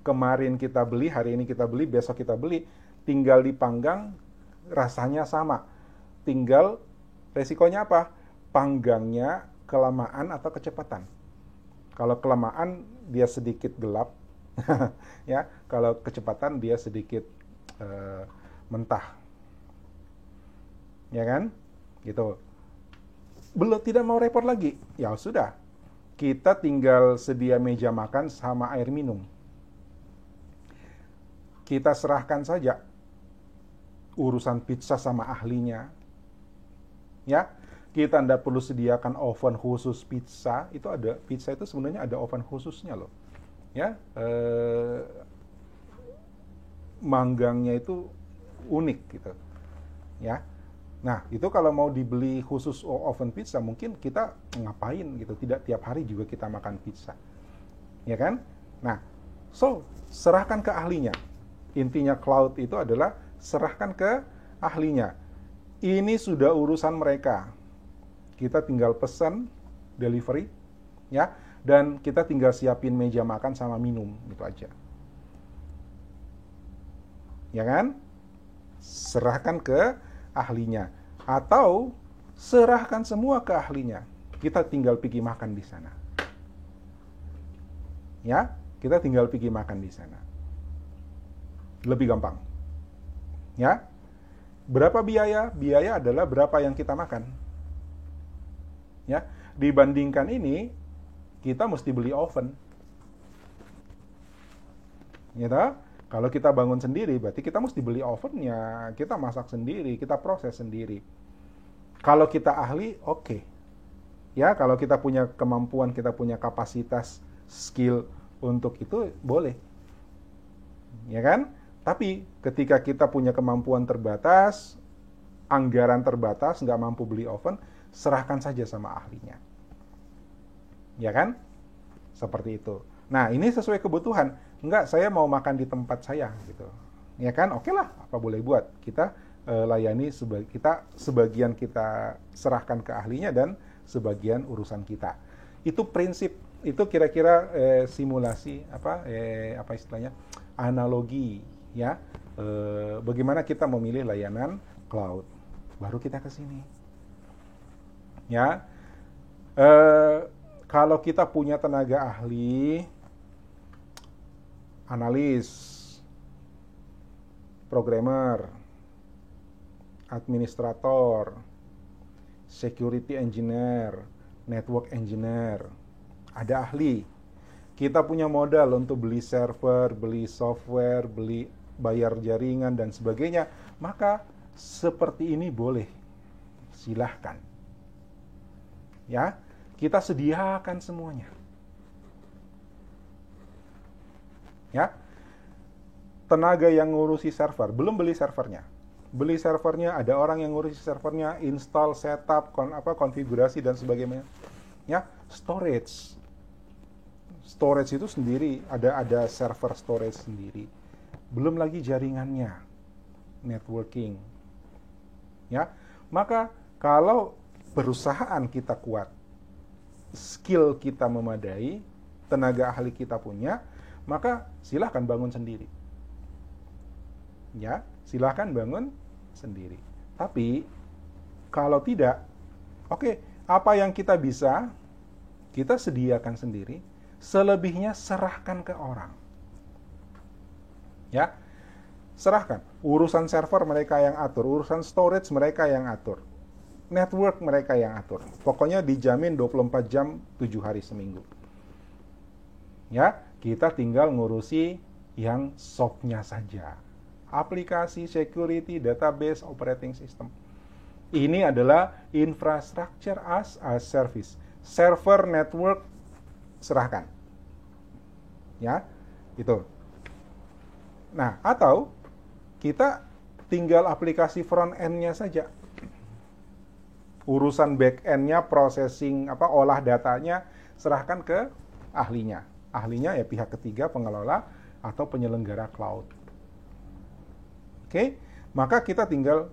kemarin kita beli, hari ini kita beli, besok kita beli, tinggal dipanggang, rasanya sama. Tinggal resikonya apa? Panggangnya kelamaan atau kecepatan. Kalau kelamaan dia sedikit gelap, ya. Kalau kecepatan dia sedikit mentah, ya kan? Gitu. Belum, tidak mau repot lagi, ya sudah. Kita tinggal sedia meja makan sama air minum. Kita serahkan saja urusan pizza sama ahlinya. Ya, kita tidak perlu sediakan oven khusus pizza. Itu ada, pizza itu sebenarnya ada oven khususnya loh. Ya, manggangnya itu unik gitu. Ya, nah itu kalau mau dibeli khusus oven pizza, mungkin kita ngapain gitu? Tidak tiap hari juga kita makan pizza, ya kan? Nah, serahkan ke ahlinya. Intinya cloud itu adalah serahkan ke ahlinya. Ini sudah urusan mereka. Kita tinggal pesan delivery, ya, dan kita tinggal siapin meja makan sama minum, gitu aja. Ya kan? Serahkan ke ahlinya. Atau serahkan semua ke ahlinya. Kita tinggal pergi makan di sana. Ya, kita tinggal pergi makan di sana. Lebih gampang. Ya. Berapa biaya? Biaya adalah berapa yang kita makan. Ya, dibandingkan ini kita mesti beli oven. Gitu. Kalau kita bangun sendiri berarti kita mesti beli ovennya, kita masak sendiri, kita proses sendiri. Kalau kita ahli, oke. Ya, kalau kita punya kemampuan, kita punya kapasitas, skill untuk itu boleh. Ya kan? Tapi ketika kita punya kemampuan terbatas, anggaran terbatas, nggak mampu beli oven, serahkan saja sama ahlinya. Ya kan? Seperti itu. Nah, ini sesuai kebutuhan. Enggak, saya mau makan di tempat saya gitu. Ya kan? Oke lah, apa boleh buat. Kita layani, sebagian kita serahkan ke ahlinya dan sebagian urusan kita. Itu prinsip, itu kira-kira simulasi, apa istilahnya? Analogi, ya. Bagaimana kita memilih layanan cloud. Baru kita ke sini. Ya. Kalau kita punya tenaga ahli, analis, programmer, administrator, security engineer, network engineer, ada ahli. Kita punya modal untuk beli server, beli software, beli bayar jaringan dan sebagainya, maka seperti ini boleh. Silahkan. Ya, kita sediakan semuanya. Ya. tenaga yang ngurusi server, belum beli servernya. Beli servernya, ada orang yang ngurusi servernya, install, setup, konfigurasi dan sebagainya. Ya, storage. Storage itu sendiri, ada server storage sendiri. Belum lagi jaringannya, networking. Ya, maka kalau perusahaan kita kuat, skill kita memadai, tenaga ahli kita punya, maka silahkan bangun sendiri. Ya, silahkan bangun sendiri. Tapi kalau tidak, oke, apa yang kita bisa, kita sediakan sendiri. Selebihnya serahkan ke orang. Ya, serahkan. Urusan server mereka yang atur, urusan storage mereka yang atur, network mereka yang atur. Pokoknya dijamin 24 jam 7 hari seminggu. Ya, kita tinggal ngurusi yang softnya saja. Aplikasi, security, database, operating system. Ini adalah infrastructure as a service. Server, network, serahkan. Ya, itu. Nah, atau kita tinggal aplikasi front end-nya saja. Urusan back end-nya, processing, olah datanya, serahkan ke ahlinya. Ahlinya ya pihak ketiga, pengelola atau penyelenggara cloud. Oke, maka kita tinggal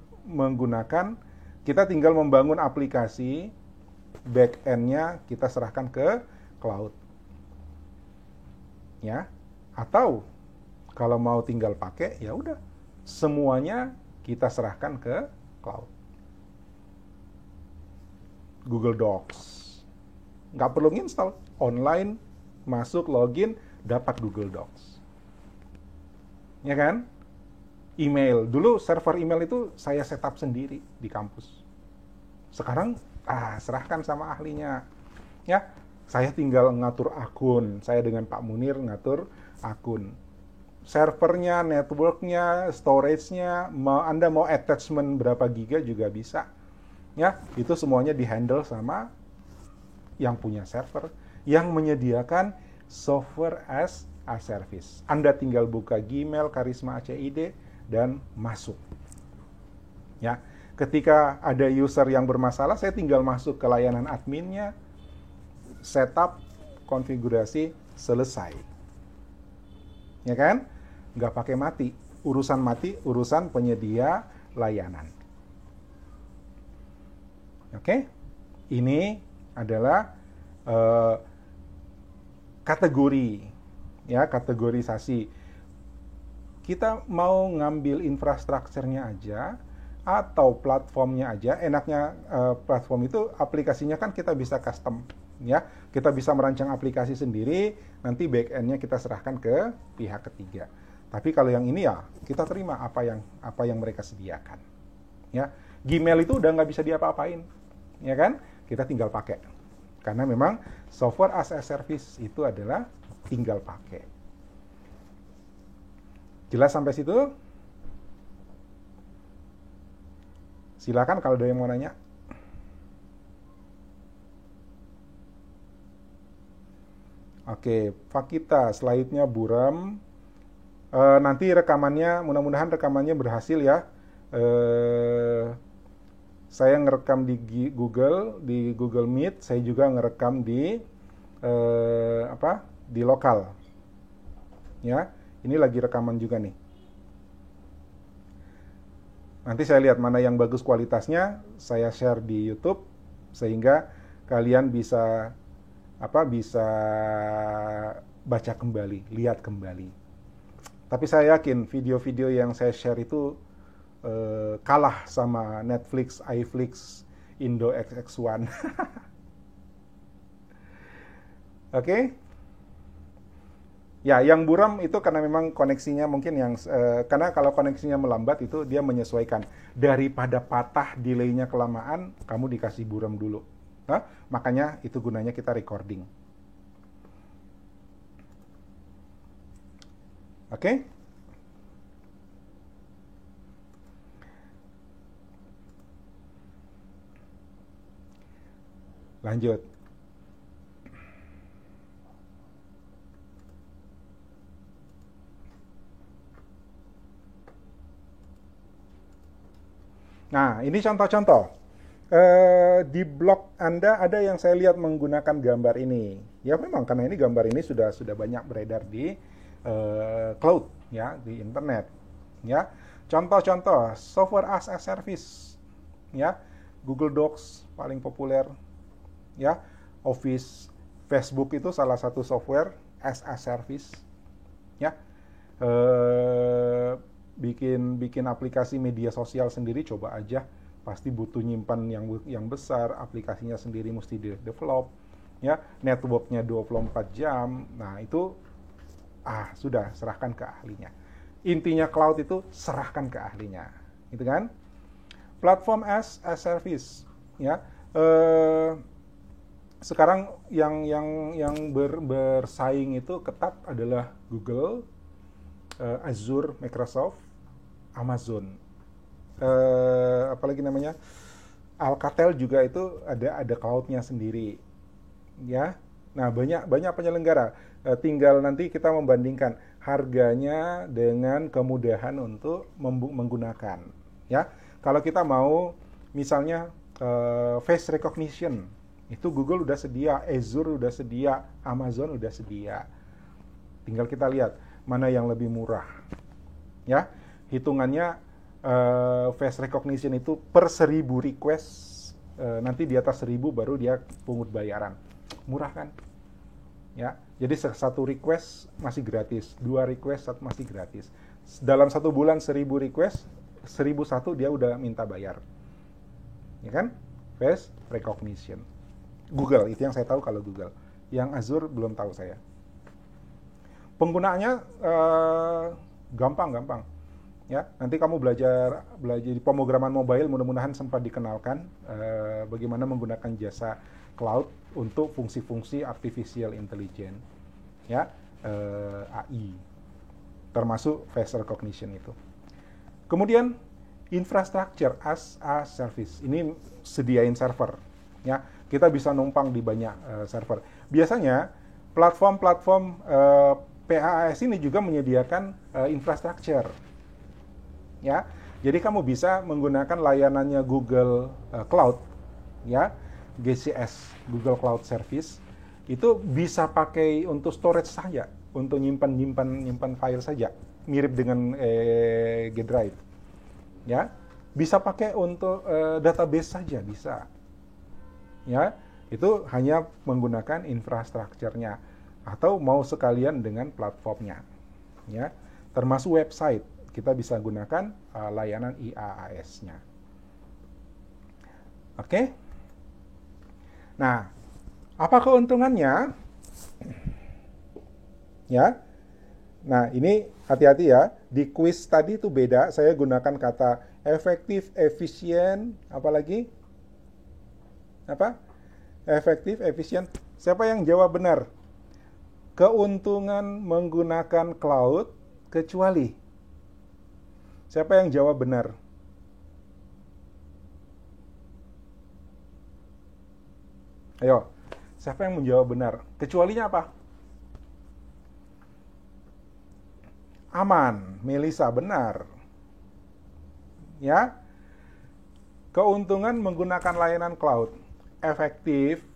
membangun aplikasi, back end-nya kita serahkan ke cloud. Ya, atau kalau mau tinggal pakai, ya udah, semuanya kita serahkan ke cloud. Google Docs. Nggak perlu install, online, masuk, login, dapat Google Docs. Ya kan? Email. Dulu server email itu saya setup sendiri di kampus. Sekarang, serahkan sama ahlinya. Ya, saya tinggal ngatur akun. Saya dengan Pak Munir ngatur akun. Servernya, networknya, storage-nya, Anda mau attachment berapa giga juga bisa. Ya, itu semuanya dihandle sama yang punya server, yang menyediakan software as a service. Anda tinggal buka Gmail, Karisma ACID, dan masuk. Ya, ketika ada user yang bermasalah, saya tinggal masuk ke layanan adminnya, setup, konfigurasi, selesai. Ya kan? Nggak pakai mati. Urusan penyedia layanan. Oke? Ini adalah kategori, ya, kategorisasi. Kita mau ngambil infrastrukturnya aja atau platformnya aja. Enaknya platform itu aplikasinya kan kita bisa custom, ya. Kita bisa merancang aplikasi sendiri, nanti back end-nya kita serahkan ke pihak ketiga. Tapi kalau yang ini ya kita terima apa yang mereka sediakan. Ya, Gmail itu udah nggak bisa diapa-apain, ya kan? Kita tinggal pakai. Karena memang software as a service itu adalah tinggal pakai. Jelas sampai situ? Silakan kalau ada yang mau nanya. Oke, Fakita, slide-nya buram. Nanti rekamannya, mudah-mudahan rekamannya berhasil ya. Saya ngerekam di Google Meet. Saya juga ngerekam di di lokal. Ya. Ini lagi rekaman juga nih. Nanti saya lihat mana yang bagus kualitasnya, saya share di YouTube sehingga kalian bisa baca kembali, lihat kembali. Tapi saya yakin video-video yang saya share itu kalah sama Netflix, iFlix, Indo XX1. Oke? Ya, yang buram itu karena memang koneksinya mungkin karena kalau koneksinya melambat itu dia menyesuaikan. Daripada patah delay-nya kelamaan, kamu dikasih buram dulu. Nah, makanya itu gunanya kita recording. Oke? Lanjut. Nah, ini contoh-contoh. Di blog Anda ada yang saya lihat menggunakan gambar ini. Ya memang karena ini gambar ini sudah banyak beredar di cloud ya, di internet. Ya. Contoh-contoh software as a service. Ya. Google Docs paling populer. Ya. Office, Facebook itu salah satu software as a service. Ya. Bikin aplikasi media sosial sendiri coba aja, pasti butuh nyimpan yang besar, aplikasinya sendiri mesti di-develop ya, networknya 24 jam. Nah itu sudah serahkan ke ahlinya. Intinya cloud itu serahkan ke ahlinya, gitu kan. Platform as a service ya, sekarang yang bersaing itu ketat adalah Google, Azure, Microsoft, Amazon, apalagi namanya Alcatel juga itu ada cloud-nya sendiri, ya. Nah banyak penyelenggara, tinggal nanti kita membandingkan harganya dengan kemudahan untuk menggunakan, ya. Kalau kita mau misalnya face recognition, itu Google udah sedia, Azure udah sedia, Amazon udah sedia. Tinggal kita lihat mana yang lebih murah. Ya, hitungannya face recognition itu per 1000 request, nanti di atas 1000 baru dia pungut bayaran. Murah kan? Ya, jadi satu request masih gratis, 2 request masih gratis. Dalam 1 bulan 1000 request, 1001 dia udah minta bayar. Ya kan? Face recognition. Google, itu yang saya tahu kalau Google. Yang Azure belum tahu saya. Penggunaannya gampang. Ya, nanti kamu belajar di pemrograman mobile, mudah-mudahan sempat dikenalkan bagaimana menggunakan jasa cloud untuk fungsi-fungsi artificial intelligence, ya, AI, termasuk face recognition itu. Kemudian infrastructure as a service, ini sediain server, ya, kita bisa numpang di banyak server. Biasanya platform-platform PaaS ini juga menyediakan infrastructure. Ya, jadi kamu bisa menggunakan layanannya Google Cloud, ya, GCS, Google Cloud Service, itu bisa pakai untuk storage saja, untuk nyimpan file saja, mirip dengan G Drive, ya, bisa pakai untuk database saja bisa, ya, itu hanya menggunakan infrastrukturnya, atau mau sekalian dengan platformnya, ya, termasuk website. Kita bisa gunakan layanan IaaS-nya. Oke? Nah, apa keuntungannya? Ya. Nah, ini hati-hati ya. Di quiz tadi itu beda. Saya gunakan kata efektif, efisien, apalagi? Apa? Efektif, efisien. Siapa yang jawab benar? Keuntungan menggunakan cloud kecuali. Siapa yang jawab benar? Ayo, siapa yang menjawab benar? Kecualinya apa? Aman, Melisa benar. Ya, keuntungan menggunakan layanan cloud efektif,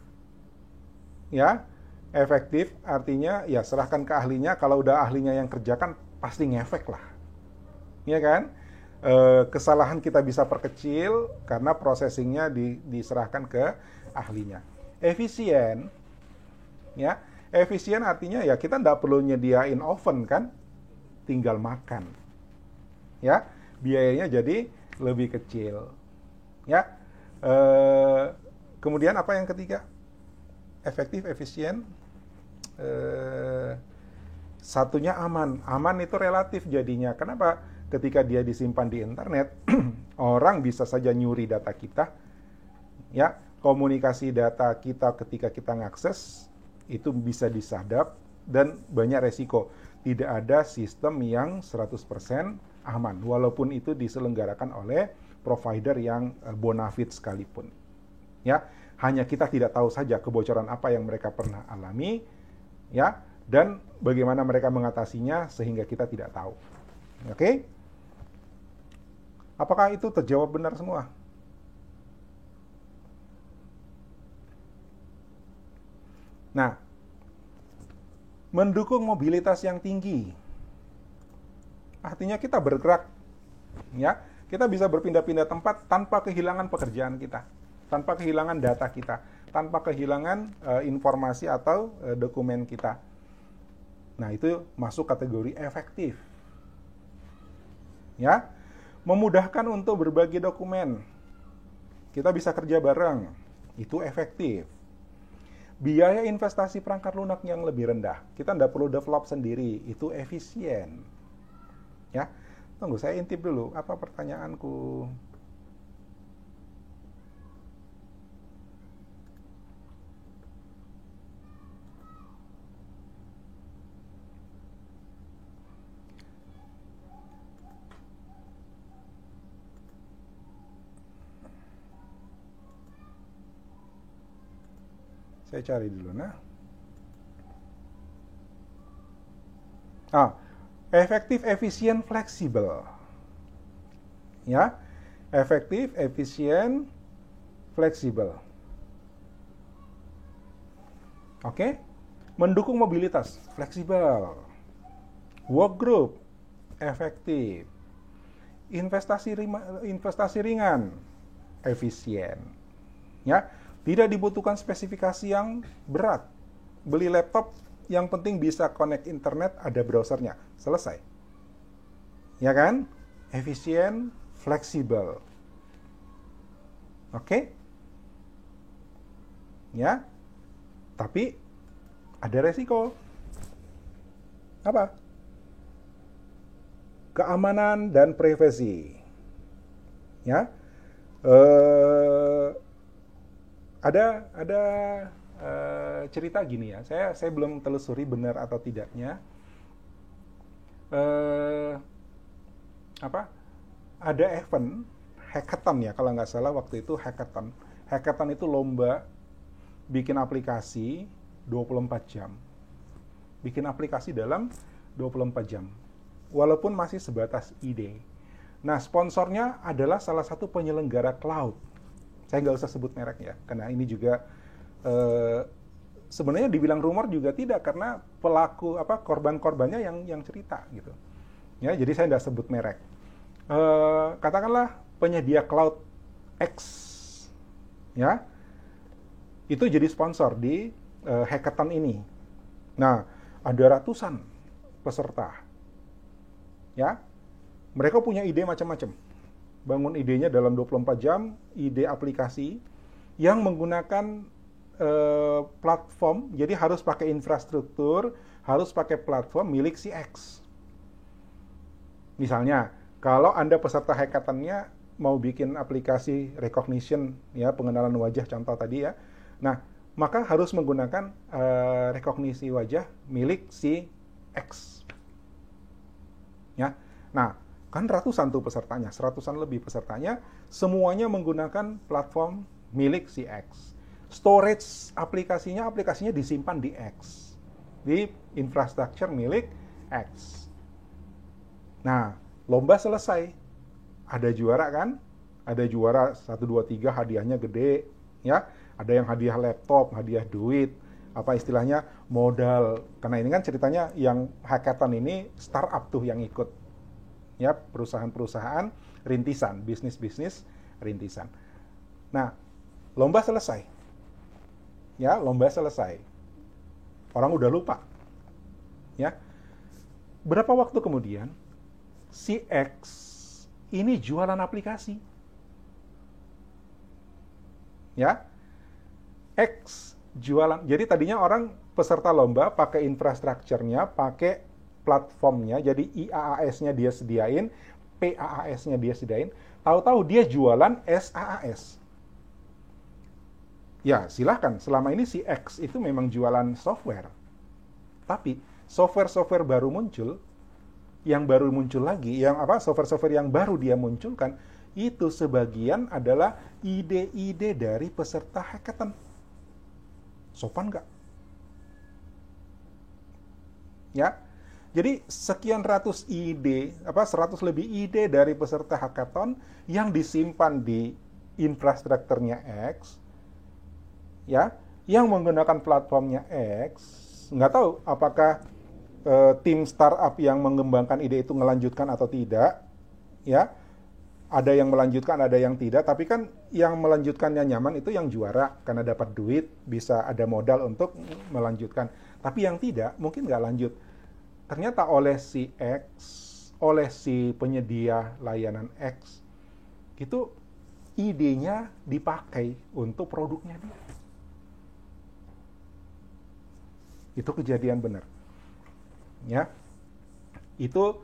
ya, efektif artinya ya serahkan ke ahlinya. Kalau udah ahlinya yang kerjakan pasti ngefek lah. Ya kan? Kesalahan kita bisa perkecil karena processingnya diserahkan ke ahlinya. Efisien, ya, efisien artinya ya kita nggak perlu nyediain oven kan, tinggal makan, ya, biayanya jadi lebih kecil, ya. Kemudian apa yang ketiga? Efektif, efisien. Satunya aman. Aman itu relatif jadinya. Kenapa? Ketika dia disimpan di internet, orang bisa saja nyuri data kita, ya, komunikasi data kita ketika kita ngakses itu bisa disadap dan banyak resiko. Tidak ada sistem yang 100% aman, walaupun itu diselenggarakan oleh provider yang bonafide sekalipun. Ya, hanya kita tidak tahu saja kebocoran apa yang mereka pernah alami, ya, dan bagaimana mereka mengatasinya sehingga kita tidak tahu. Oke? Apakah itu terjawab benar semua? Nah, mendukung mobilitas yang tinggi. Artinya kita bergerak, ya. Kita bisa berpindah-pindah tempat tanpa kehilangan pekerjaan kita, tanpa kehilangan data kita, tanpa kehilangan informasi atau dokumen kita. Nah, itu masuk kategori efektif. Ya. Memudahkan untuk berbagi dokumen. Kita bisa kerja bareng. Itu efektif. Biaya investasi perangkat lunak yang lebih rendah. Kita tidak perlu develop sendiri. Itu efisien. Ya. Tunggu, saya intip dulu. Apa pertanyaanku? Saya cari dulu, nah. Efektif, efisien, fleksibel. Ya, efektif, efisien, fleksibel. Oke, mendukung mobilitas, fleksibel. Work group, efektif. Investasi ringan, efisien. Ya, tidak dibutuhkan spesifikasi yang berat. Beli laptop, yang penting bisa connect internet, ada browsernya. Selesai. Ya kan? Efisien, fleksibel. Oke? Ya. Tapi ada resiko. Apa? Keamanan dan privasi. Ya. Ada cerita gini ya, saya belum telusuri benar atau tidaknya. Ada event hackathon ya, kalau nggak salah waktu itu hackathon. Hackathon itu lomba bikin aplikasi 24 jam. Bikin aplikasi dalam 24 jam. Walaupun masih sebatas ide. Nah, sponsornya adalah salah satu penyelenggara cloud. Saya nggak usah sebut merek ya, karena ini juga sebenarnya dibilang rumor juga tidak, karena pelaku korban-korbannya yang cerita gitu. Ya, jadi saya nggak sebut merek. Katakanlah penyedia cloud X, ya, itu jadi sponsor di hackathon ini. Nah, ada ratusan peserta, ya, mereka punya ide macam-macam. Bangun idenya dalam 24 jam, ide aplikasi yang menggunakan platform, jadi harus pakai infrastruktur, harus pakai platform milik si X. Misalnya, kalau Anda peserta hackathon-nya mau bikin aplikasi recognition, ya, pengenalan wajah contoh tadi ya. Nah, maka harus menggunakan rekognisi wajah milik si X. Ya. Nah, kan ratusan tuh pesertanya, seratusan lebih pesertanya, semuanya menggunakan platform milik si X. Storage aplikasinya disimpan di X, di infrastruktur milik X. Nah, lomba selesai. Ada juara kan? Ada juara 1, 2, 3, hadiahnya gede, ya. Ada yang hadiah laptop, hadiah duit, apa istilahnya, modal. Karena ini kan ceritanya yang hackathon ini startup tuh yang ikut. Ya, perusahaan-perusahaan rintisan, bisnis-bisnis rintisan. Nah, lomba selesai. Ya, lomba selesai. Orang udah lupa. Ya. Berapa waktu kemudian si X ini jualan aplikasi. Ya. X jualan. Jadi tadinya orang peserta lomba pakai infrastrukturnya, pakai platformnya, jadi IaaS-nya dia sediain, PaaS-nya dia sediain, tahu-tahu dia jualan SaaS. Ya, silahkan. Selama ini si X itu memang jualan software. Tapi software-software baru muncul, yang baru muncul lagi, software-software yang baru dia munculkan, itu sebagian adalah ide-ide dari peserta hackathon. Sopan nggak? Ya. Jadi sekian ratus ide, 100 lebih ide dari peserta hackathon yang disimpan di infrastrukturnya X, ya, yang menggunakan platformnya X. Nggak tahu apakah tim startup yang mengembangkan ide itu melanjutkan atau tidak, ya. Ada yang melanjutkan, ada yang tidak, tapi kan yang melanjutkannya nyaman itu yang juara, karena dapat duit, bisa ada modal untuk melanjutkan. Tapi yang tidak, mungkin nggak lanjut. Ternyata oleh si X, oleh si penyedia layanan X, itu idenya dipakai untuk produknya dia. Itu kejadian benar. Ya, itu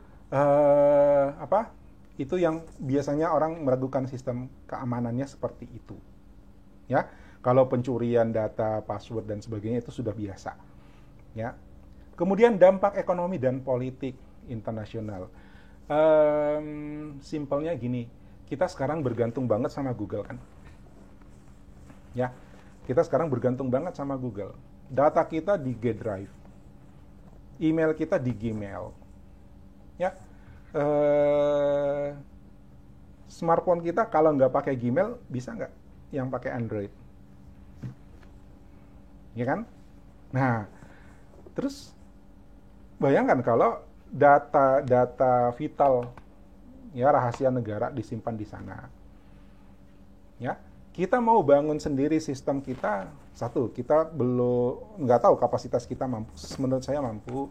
itu yang biasanya orang meragukan sistem keamanannya seperti itu. Ya, kalau pencurian data, password dan sebagainya itu sudah biasa. Ya. Kemudian dampak ekonomi dan politik internasional. Simpelnya gini, kita sekarang bergantung banget sama Google kan. Ya, kita sekarang bergantung banget sama Google. Data kita di G Drive, email kita di Gmail. Ya. Smartphone kita kalau nggak pakai Gmail bisa nggak yang pakai Android, ya kan? Nah, terus bayangkan kalau data vital, ya, rahasia negara disimpan di sana, ya, kita mau bangun sendiri sistem kita, satu, kita belum, nggak tahu kapasitas kita mampu. Menurut saya mampu,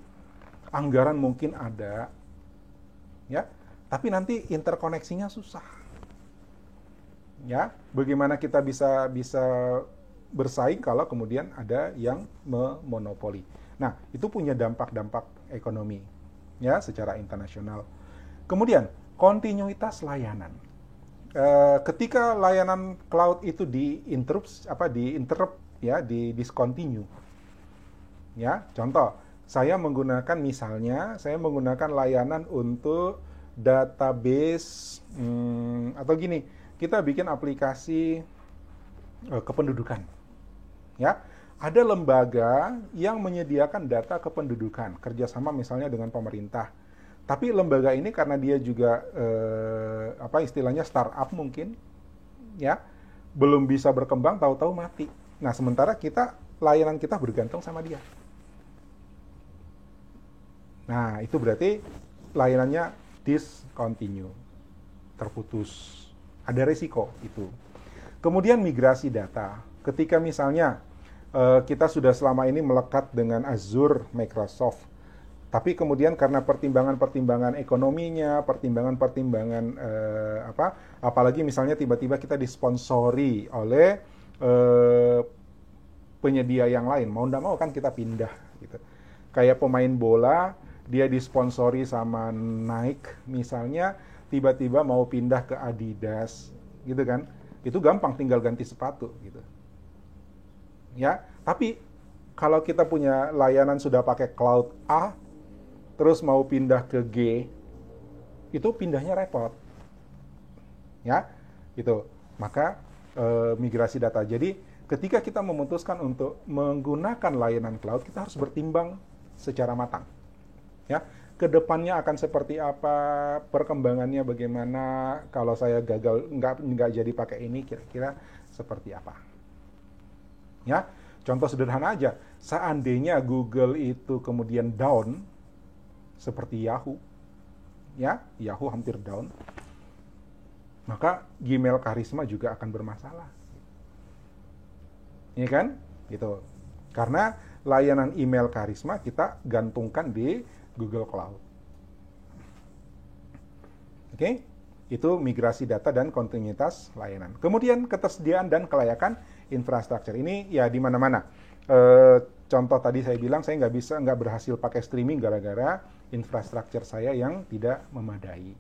anggaran mungkin ada, ya, tapi nanti interkoneksinya susah. Ya, bagaimana kita bisa bersaing kalau kemudian ada yang memonopoli. Nah, itu punya dampak-dampak ekonomi, ya, secara internasional. Kemudian kontinuitas layanan. Ketika layanan cloud itu di-interrupt, ya, di-discontinue. Ya, contoh, saya menggunakan layanan untuk database, atau gini, kita bikin aplikasi kependudukan, ya. Ada lembaga yang menyediakan data kependudukan, kerjasama misalnya dengan pemerintah. Tapi lembaga ini karena dia juga istilahnya startup mungkin, ya, belum bisa berkembang, tahu-tahu mati. Nah, sementara layanan kita bergantung sama dia. Nah, itu berarti layanannya discontinue, terputus. Ada risiko itu. Kemudian migrasi data. Ketika misalnya kita sudah selama ini melekat dengan Azure Microsoft, tapi kemudian karena pertimbangan-pertimbangan ekonominya, pertimbangan-pertimbangan apalagi misalnya tiba-tiba kita disponsori oleh penyedia yang lain, mau nggak mau kan kita pindah gitu. Kayak pemain bola, dia disponsori sama Nike misalnya, tiba-tiba mau pindah ke Adidas, gitu kan? Itu gampang, tinggal ganti sepatu, gitu. Ya, tapi kalau kita punya layanan sudah pakai cloud A, terus mau pindah ke G, itu pindahnya repot. Ya, itu. Maka migrasi data. Jadi, ketika kita memutuskan untuk menggunakan layanan cloud, kita harus bertimbang secara matang. Ya, kedepannya akan seperti apa, perkembangannya bagaimana, kalau saya gagal nggak jadi pakai ini, kira-kira seperti apa. Ya, contoh sederhana aja, seandainya Google itu kemudian down, seperti Yahoo, ya, Yahoo hampir down, maka Gmail Karisma juga akan bermasalah. Ini kan, gitu. Karena layanan email Karisma kita gantungkan di Google Cloud. Oke, itu migrasi data dan kontinuitas layanan. Kemudian ketersediaan dan kelayakan infrastruktur. Ini ya di mana-mana. Contoh tadi saya bilang saya nggak berhasil pakai streaming gara-gara infrastruktur saya yang tidak memadai.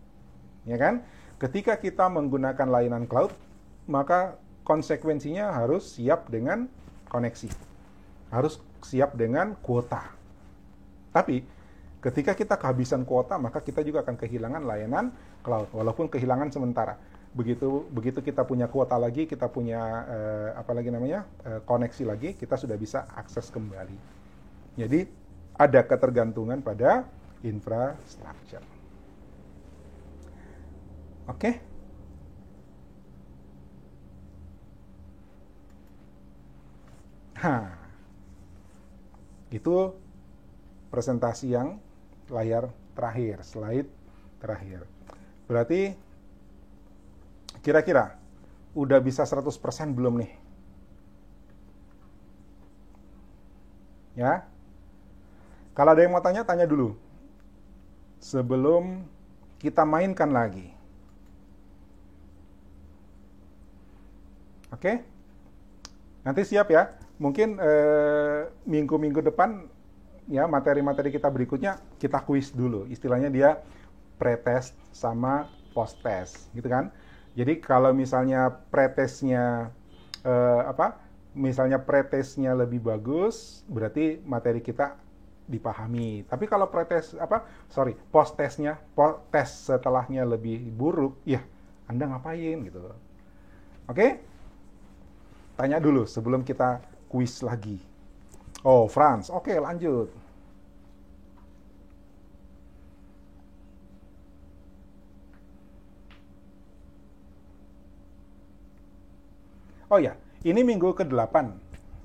Ya kan? Ketika kita menggunakan layanan cloud, maka konsekuensinya harus siap dengan koneksi. Harus siap dengan kuota. Tapi ketika kita kehabisan kuota, maka kita juga akan kehilangan layanan cloud, walaupun kehilangan sementara. Begitu kita punya kuota lagi, kita punya koneksi lagi, kita sudah bisa akses kembali. Jadi ada ketergantungan pada infrastructure. Oke? Nah, itu presentasi yang layar terakhir, slide terakhir. Berarti kira-kira udah bisa 100% belum nih? Ya. Kalau ada yang mau tanya, tanya dulu. Sebelum kita mainkan lagi. Oke? Nanti siap ya. Mungkin minggu-minggu depan ya materi-materi kita berikutnya kita kuis dulu. Istilahnya dia pretest sama post-test, gitu kan? Jadi kalau misalnya pretestnya misalnya pretestnya lebih bagus, berarti materi kita dipahami. Tapi kalau post-testnya, tes setelahnya lebih buruk, ya Anda ngapain gitu. Oke? Tanya dulu sebelum kita kuis lagi. Oh, Franz. Oke, lanjut. Oh ya, ini minggu ke-8.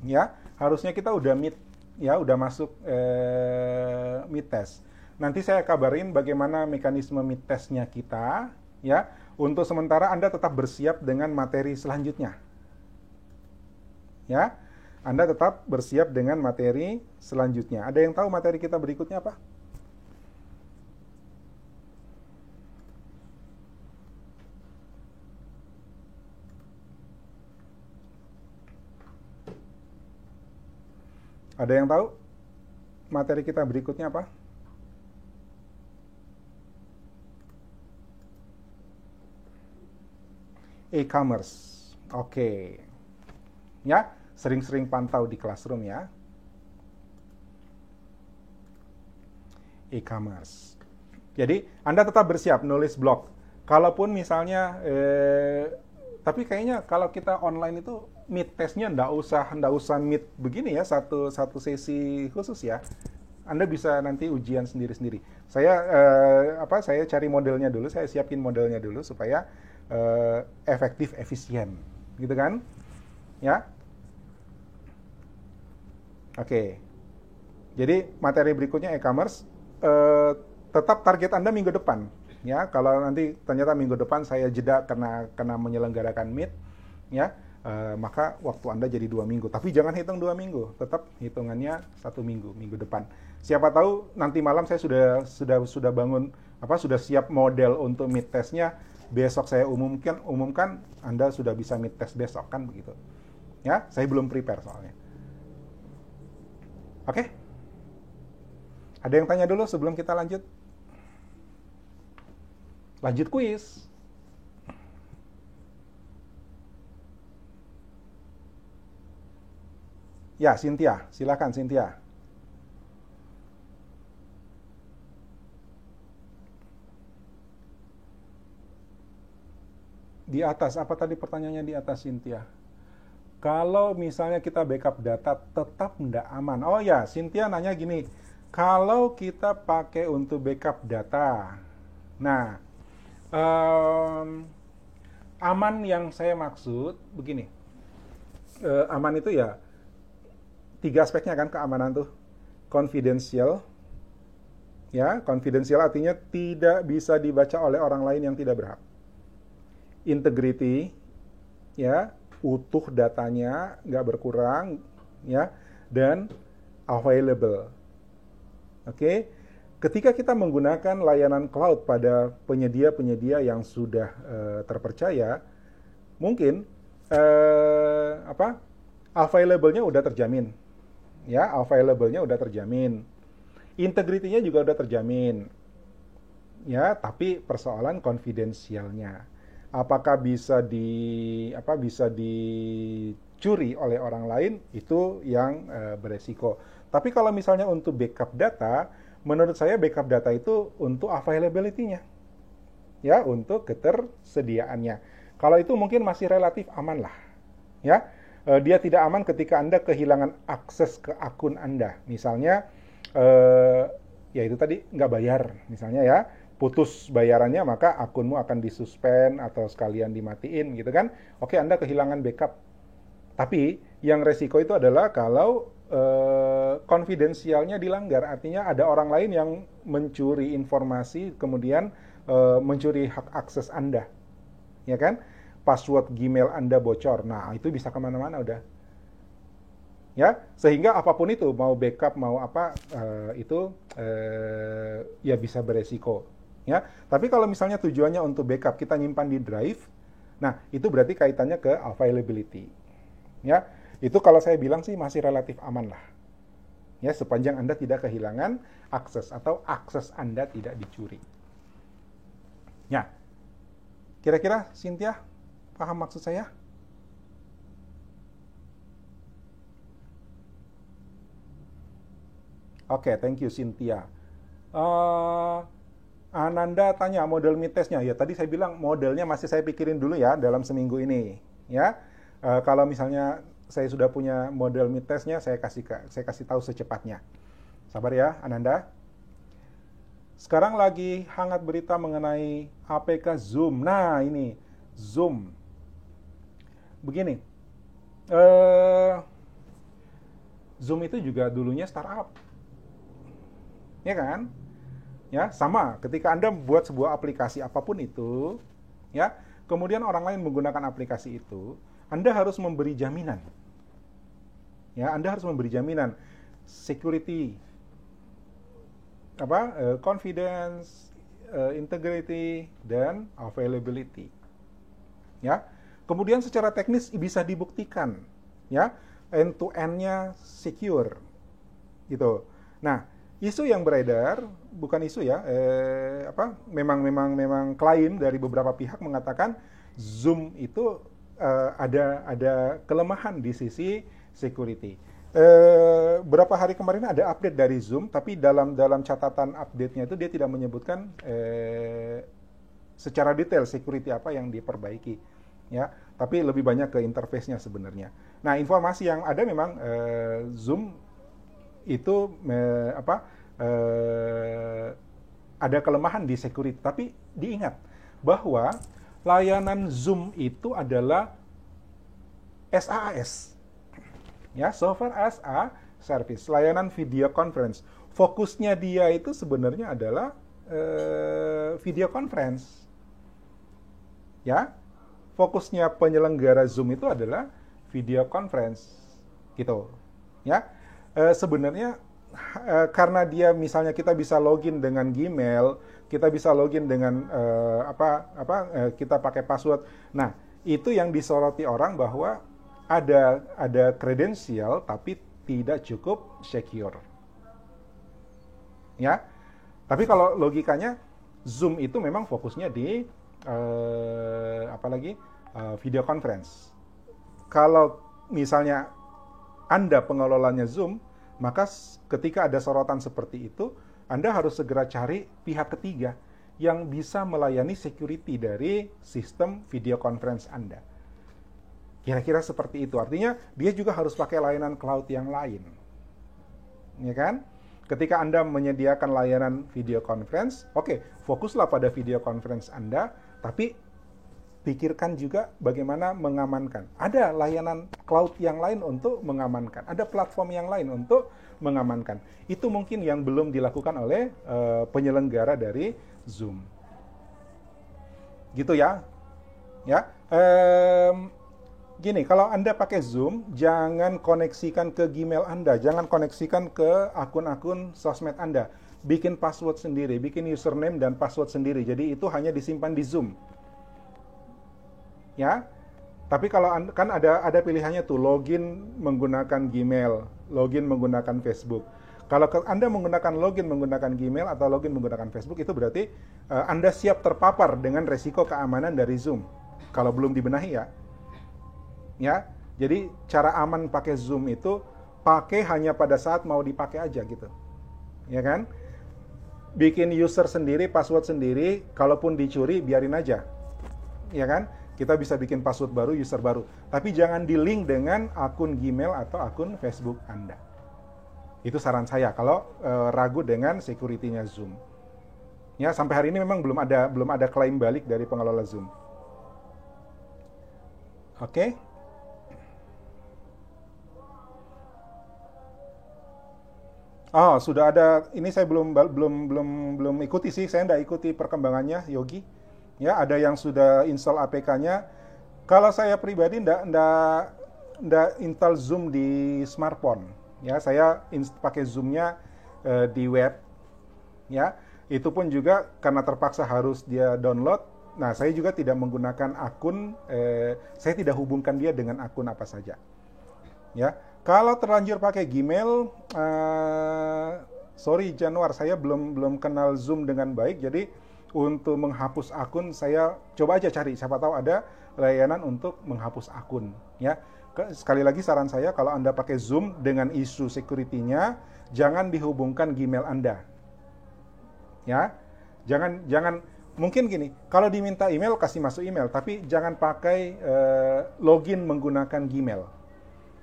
Ya, harusnya kita udah meet ya, udah masuk meet test. Nanti saya kabarin bagaimana mekanisme meet testnya kita ya. Untuk sementara Anda tetap bersiap dengan materi selanjutnya. Ya. Anda tetap bersiap dengan materi selanjutnya. Ada yang tahu materi kita berikutnya apa? Ada yang tahu materi kita berikutnya apa? E-commerce. Oke. Ya. Sering-sering pantau di classroom ya. E-commerce. Jadi Anda tetap bersiap nulis blog. Kalaupun misalnya, tapi kayaknya kalau kita online itu meet testnya nggak usah meet begini ya, satu sesi khusus ya. Anda bisa nanti ujian sendiri-sendiri. Saya cari modelnya dulu, saya siapin modelnya dulu supaya efektif, efisien, gitu kan? Ya. Oke, jadi materi berikutnya e-commerce, tetap target Anda minggu depan. Ya, kalau nanti ternyata minggu depan saya jeda karena menyelenggarakan meet, ya, maka waktu Anda jadi 2 minggu. Tapi jangan hitung 2 minggu, tetap hitungannya 1 minggu, minggu depan. Siapa tahu nanti malam saya sudah bangun, sudah siap model untuk meet testnya. Besok saya umumkan Anda sudah bisa meet test besok, kan begitu. Ya, saya belum prepare soalnya. Oke? Ada yang tanya dulu sebelum kita lanjut? Lanjut kuis. Ya, Cynthia. Silakan, Cynthia. Di atas, apa tadi pertanyaannya di atas, Cynthia? Kalau misalnya kita backup data tetap tidak aman. Oh ya, Cynthia nanya gini, kalau kita pakai untuk backup data, nah, aman yang saya maksud begini, aman itu ya 3 aspeknya kan keamanan tuh, confidential, ya, confidential artinya tidak bisa dibaca oleh orang lain yang tidak berhak, integrity, ya, utuh datanya, nggak berkurang, ya, dan available. Oke, ketika kita menggunakan layanan cloud pada penyedia-penyedia yang sudah terpercaya, mungkin available-nya udah terjamin, ya, available-nya udah terjamin, integrity-nya juga udah terjamin, ya, tapi persoalan konfidensialnya. Apakah bisa dicuri oleh orang lain, itu yang beresiko. Tapi kalau misalnya untuk backup data, menurut saya backup data itu untuk availability-nya, ya, untuk ketersediaannya. Kalau itu mungkin masih relatif aman lah, ya. Dia tidak aman ketika Anda kehilangan akses ke akun Anda. Misalnya ya itu tadi nggak bayar misalnya ya, putus bayarannya maka akunmu akan disuspend atau sekalian dimatiin gitu kan. Oke, Anda kehilangan backup. Tapi yang resiko itu adalah kalau konfidensialnya dilanggar, artinya ada orang lain yang mencuri informasi kemudian mencuri hak akses Anda, ya kan? Password Gmail Anda bocor, nah itu bisa kemana-mana udah. Ya, sehingga apapun itu, mau backup mau apa, ya bisa beresiko. Ya, tapi kalau misalnya tujuannya untuk backup, kita nyimpan di drive, nah itu berarti kaitannya ke availability. Ya, itu kalau saya bilang sih masih relatif aman lah. Ya, sepanjang Anda tidak kehilangan akses atau akses Anda tidak dicuri. Ya, kira-kira Cynthia paham maksud saya? Oke, thank you Cynthia. Ananda tanya model mitesnya. Ya, tadi saya bilang modelnya masih saya pikirin dulu ya dalam seminggu ini. Ya, kalau misalnya saya sudah punya model mitesnya, saya kasih tahu secepatnya. Sabar ya, Ananda. Sekarang lagi hangat berita mengenai APK Zoom. Nah, ini Zoom. Begini, Zoom itu juga dulunya startup. Ya kan? Ya, sama ketika Anda buat sebuah aplikasi apapun itu, ya, kemudian orang lain menggunakan aplikasi itu, Anda harus memberi jaminan. Ya, Anda harus memberi jaminan security, confidence, integrity, dan availability. Ya. Kemudian secara teknis bisa dibuktikan, ya, end to end-nya secure. Gitu. Nah, isu yang beredar, bukan isu ya, memang klaim dari beberapa pihak mengatakan Zoom itu ada kelemahan di sisi security. Berapa hari kemarin ada update dari Zoom, tapi dalam catatan update-nya itu dia tidak menyebutkan secara detail security apa yang diperbaiki. Ya, tapi lebih banyak ke interface-nya sebenarnya. Nah, informasi yang ada memang Zoom itu ada kelemahan di security, tapi diingat bahwa layanan Zoom itu adalah SaaS, ya, software as a service, layanan video conference. Fokusnya dia itu sebenarnya adalah video conference, ya. Fokusnya penyelenggara Zoom itu adalah video conference, gitu, ya. Sebenarnya karena dia misalnya kita bisa login dengan Gmail, kita bisa login dengan kita pakai password. Nah, itu yang disoroti orang bahwa ada kredensial tapi tidak cukup secure, ya. Tapi kalau logikanya Zoom itu memang fokusnya di video conference. Kalau misalnya Anda pengelolanya Zoom, maka ketika ada sorotan seperti itu, Anda harus segera cari pihak ketiga yang bisa melayani security dari sistem video conference Anda. Kira-kira seperti itu. Artinya dia juga harus pakai layanan cloud yang lain. Ya kan? Ketika Anda menyediakan layanan video conference, oke, fokuslah pada video conference Anda, tapi pikirkan juga bagaimana mengamankan. Ada layanan cloud yang lain untuk mengamankan. Ada platform yang lain untuk mengamankan. Itu mungkin yang belum dilakukan oleh penyelenggara dari Zoom. Gitu ya. Ya. Gini, kalau Anda pakai Zoom, jangan koneksikan ke Gmail Anda, jangan koneksikan ke akun-akun sosmed Anda. Bikin password sendiri, bikin username dan password sendiri. Jadi itu hanya disimpan di Zoom. Ya. Tapi kalau kan ada pilihannya tuh, login menggunakan Gmail, login menggunakan Facebook. Kalau Anda menggunakan login menggunakan Gmail atau login menggunakan Facebook, itu berarti Anda siap terpapar dengan resiko keamanan dari Zoom. Kalau belum dibenahi ya. Ya, jadi cara aman pakai Zoom itu pakai hanya pada saat mau dipakai aja gitu. Ya kan? Bikin user sendiri, password sendiri, kalaupun dicuri biarin aja. Ya kan? Kita bisa bikin password baru, user baru. Tapi jangan di-link dengan akun Gmail atau akun Facebook Anda. Itu saran saya kalau ragu dengan security-nya Zoom. Ya, sampai hari ini memang belum ada klaim balik dari pengelola Zoom. Oke. Oh, sudah ada. Ini saya belum ikuti sih. Saya nggak ikuti perkembangannya, Yogi. Ya, ada yang sudah install APK-nya. Kalau saya pribadi nggak install Zoom di smartphone. Ya, saya pakai Zoom-nya di web. Ya, itu pun juga karena terpaksa harus dia download. Nah, saya juga tidak menggunakan akun. Saya tidak hubungkan dia dengan akun apa saja. Ya, kalau terlanjur pakai Gmail, sorry Januar, saya belum kenal Zoom dengan baik, jadi untuk menghapus akun saya coba aja cari, siapa tahu ada layanan untuk menghapus akun. Ya, sekali lagi saran saya kalau Anda pakai Zoom dengan isu security-nya, jangan dihubungkan Gmail Anda. Ya, jangan mungkin gini, kalau diminta email kasih masuk email, tapi jangan pakai login menggunakan Gmail.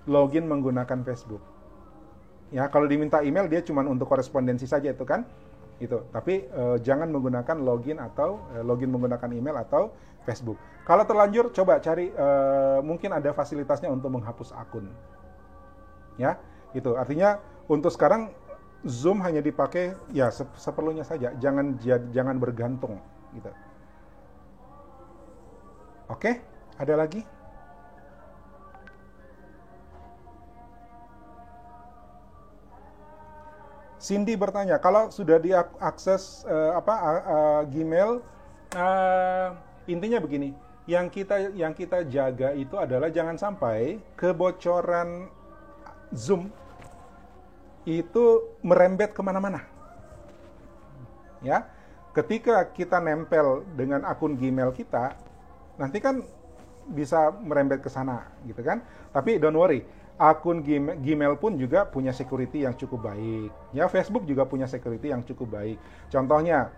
Login menggunakan Facebook. Ya, kalau diminta email dia cuma untuk korespondensi saja itu kan. Itu. Tapi jangan menggunakan login atau login menggunakan email atau Facebook. Kalau terlanjur coba cari mungkin ada fasilitasnya untuk menghapus akun. Ya, itu. Artinya untuk sekarang Zoom hanya dipakai ya seperlunya saja. Jangan bergantung gitu. Oke, ada lagi? Cindy bertanya, kalau sudah diakses Gmail, intinya begini, yang kita jaga itu adalah jangan sampai kebocoran Zoom itu merembet kemana-mana. Ya, ketika kita nempel dengan akun Gmail kita, nanti kan bisa merembet ke sana, gitu kan? Tapi don't worry. Akun Gmail pun juga punya security yang cukup baik. Ya, Facebook juga punya security yang cukup baik. Contohnya,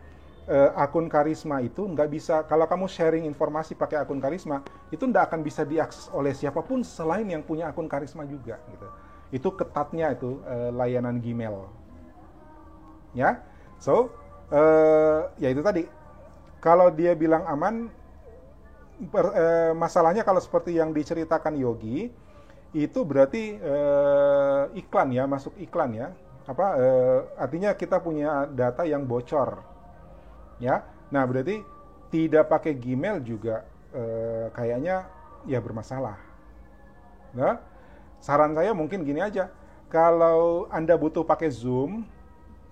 akun Karisma itu nggak bisa, kalau kamu sharing informasi pakai akun Karisma, itu nggak akan bisa diakses oleh siapapun selain yang punya akun Karisma juga. Gitu. Itu ketatnya itu layanan Gmail. Ya, so, ya itu tadi. Kalau dia bilang aman, masalahnya kalau seperti yang diceritakan Yogi, itu berarti iklan ya, masuk iklan ya. Artinya kita punya data yang bocor. Ya. Nah, berarti tidak pakai Gmail juga kayaknya ya bermasalah. Nah, saran saya mungkin gini aja. Kalau Anda butuh pakai Zoom,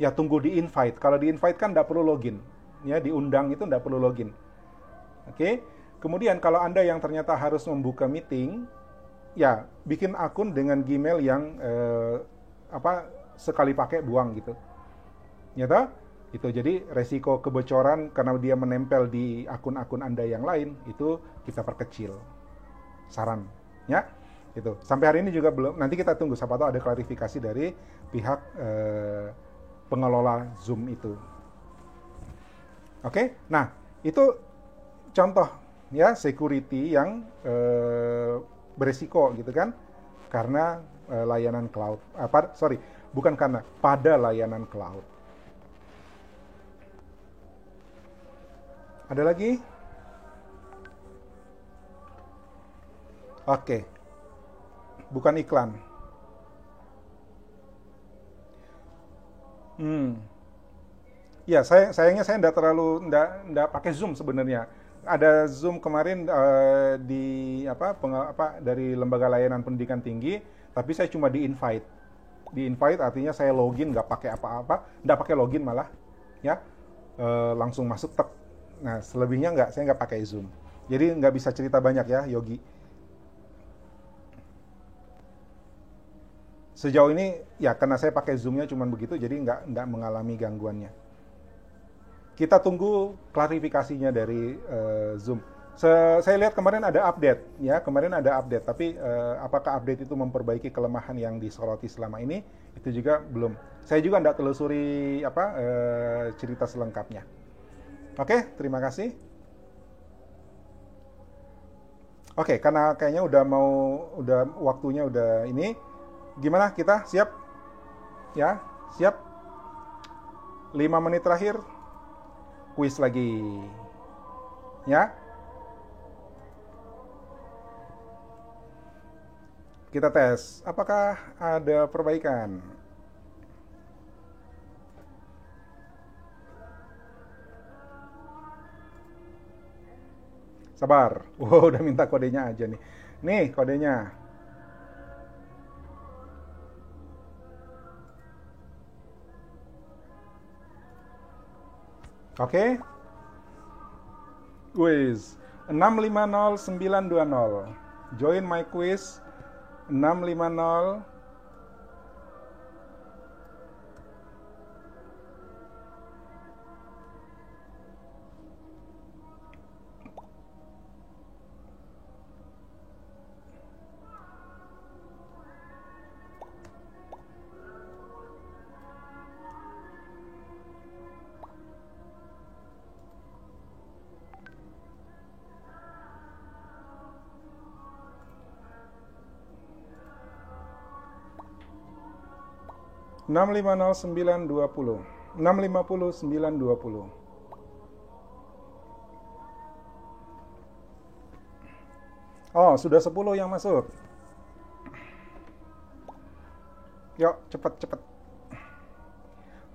ya tunggu di invite. Kalau di invite kan nggak perlu login. Ya, diundang itu nggak perlu login. Oke. Kemudian kalau Anda yang ternyata harus membuka meeting, ya bikin akun dengan Gmail yang sekali pakai buang gitu. Nyata itu jadi resiko kebocoran karena dia menempel di akun-akun Anda yang lain itu kita perkecil. Saran ya. Itu. Sampai hari ini juga belum, nanti kita tunggu siapa tahu ada klarifikasi dari pihak pengelola Zoom itu. Oke? Nah, itu contoh ya security yang beresiko gitu kan, karena layanan cloud. Bukan karena, pada layanan cloud. Ada lagi? Oke. Bukan iklan. Ya, sayangnya saya enggak pakai Zoom sebenarnya. Ada Zoom kemarin dari lembaga layanan pendidikan tinggi, tapi saya cuma di invite. Di invite artinya saya login, nggak pakai apa-apa, nggak pakai login malah, ya langsung masuk tek. Nah, selebihnya saya nggak pakai Zoom. Jadi nggak bisa cerita banyak ya, Yogi. Sejauh ini ya karena saya pakai Zoom-nya cuma begitu, jadi nggak mengalami gangguannya. Kita tunggu klarifikasinya dari Zoom. Saya lihat kemarin ada update, ya kemarin ada update. Tapi apakah update itu memperbaiki kelemahan yang disoroti selama ini? Itu juga belum. Saya juga tidak telusuri cerita selengkapnya. Oke, terima kasih. Oke, karena kayaknya udah waktunya udah ini. Gimana kita siap? ya. Siap? 5 menit terakhir, kuis lagi. Ya. Kita tes, apakah ada perbaikan? Sabar. Wow, udah minta kodenya aja nih. Nih kodenya. Oke. Quiz 650920. Join my quiz 650. Enam lima nol sembilan dua puluh 650 920. Oh, sudah 10 yang masuk. Yuk, cepet.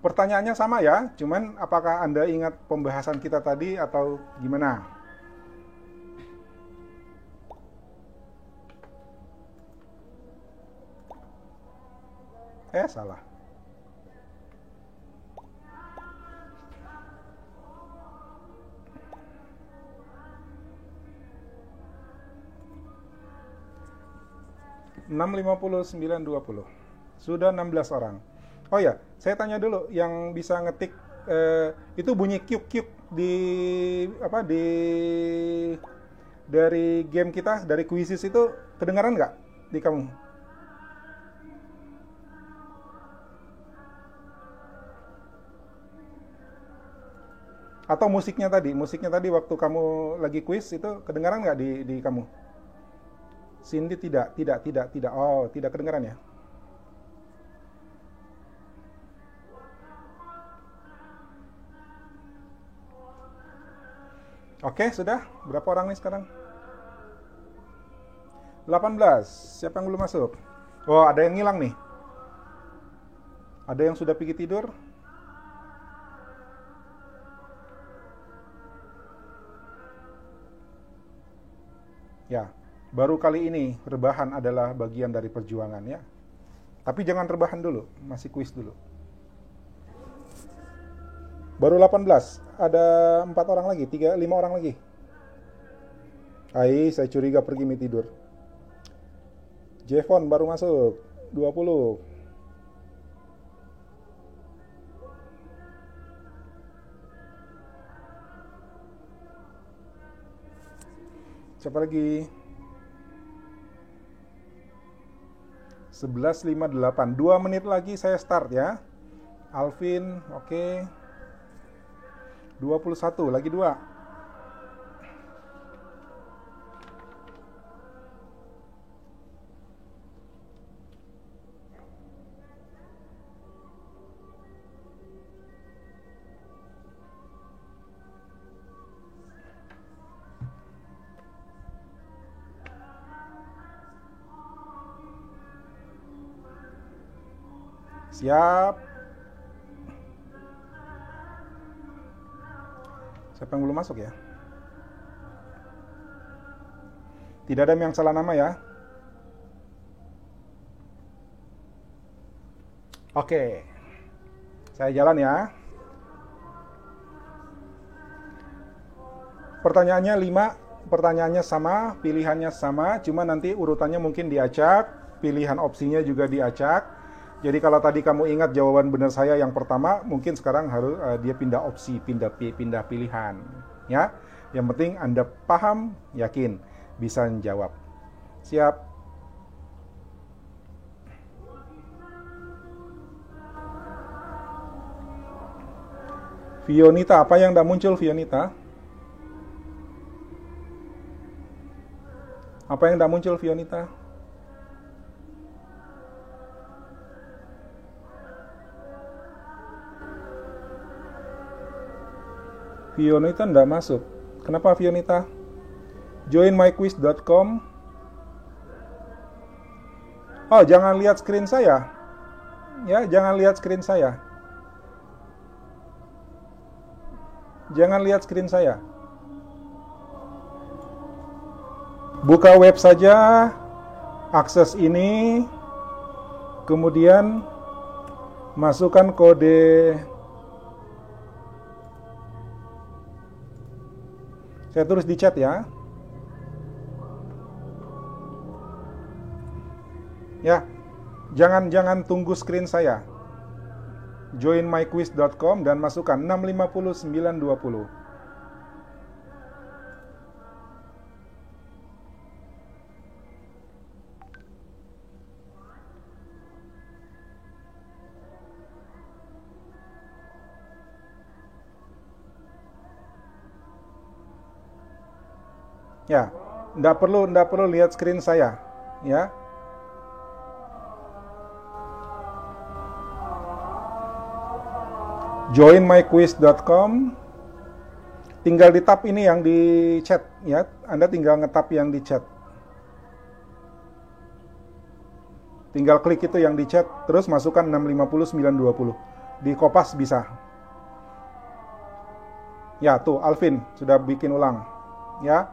Pertanyaannya sama ya, cuman apakah Anda ingat pembahasan kita tadi atau gimana? Salah. Enam lima puluh 920. Sudah 16 orang. Oh ya, saya tanya dulu, yang bisa ngetik itu bunyi kyuk di apa dari game kita, dari quizzes itu kedengaran nggak di kamu? Atau musiknya tadi waktu kamu lagi quiz itu kedengaran nggak di kamu? Cindy tidak. Oh, tidak kedengaran ya? Oke, sudah. Berapa orang nih sekarang? 18. Siapa yang belum masuk? Oh, ada yang ngilang nih. Ada yang sudah pergi tidur? Ya, baru kali ini rebahan adalah bagian dari perjuangan ya. Tapi jangan rebahan dulu, masih kuis dulu. Baru 18, ada 4 orang lagi, 5 orang lagi. Saya curiga pergi tidur. Jevon baru masuk, 20. Siapa lagi? 11.58. 2 menit lagi saya start ya. Alvin, oke. 21, lagi 2. Siap. Siapa yang belum masuk ya? Tidak ada yang salah nama ya. Oke. Saya jalan ya. Pertanyaannya 5, pertanyaannya sama, pilihannya sama, cuma nanti urutannya mungkin diacak, pilihan opsinya juga diacak. Jadi kalau tadi kamu ingat jawaban benar saya yang pertama, mungkin sekarang harus dia pindah opsi, pindah pilihan, ya. Yang penting Anda paham, yakin bisa menjawab. Siap? Fionita, apa yang tidak muncul Fionita? Apa yang tidak muncul Fionita? Fionita enggak masuk. Kenapa Fionita? Joinmyquiz.com. Oh, jangan lihat screen saya. Ya, jangan lihat screen saya. Jangan lihat screen saya. Buka web saja, akses ini, kemudian masukkan kode. Saya tulis di chat ya. Ya, jangan tunggu screen saya. Joinmyquiz.com dan masukkan 650920. Ya, enggak perlu lihat screen saya, ya. Joinmyquiz.com. Tinggal di tab ini yang di chat, ya. Anda tinggal ngetap yang di chat. Tinggal klik itu yang di chat, terus masukkan 650920. Di Kopas bisa. Ya, tuh Alvin sudah bikin ulang, ya.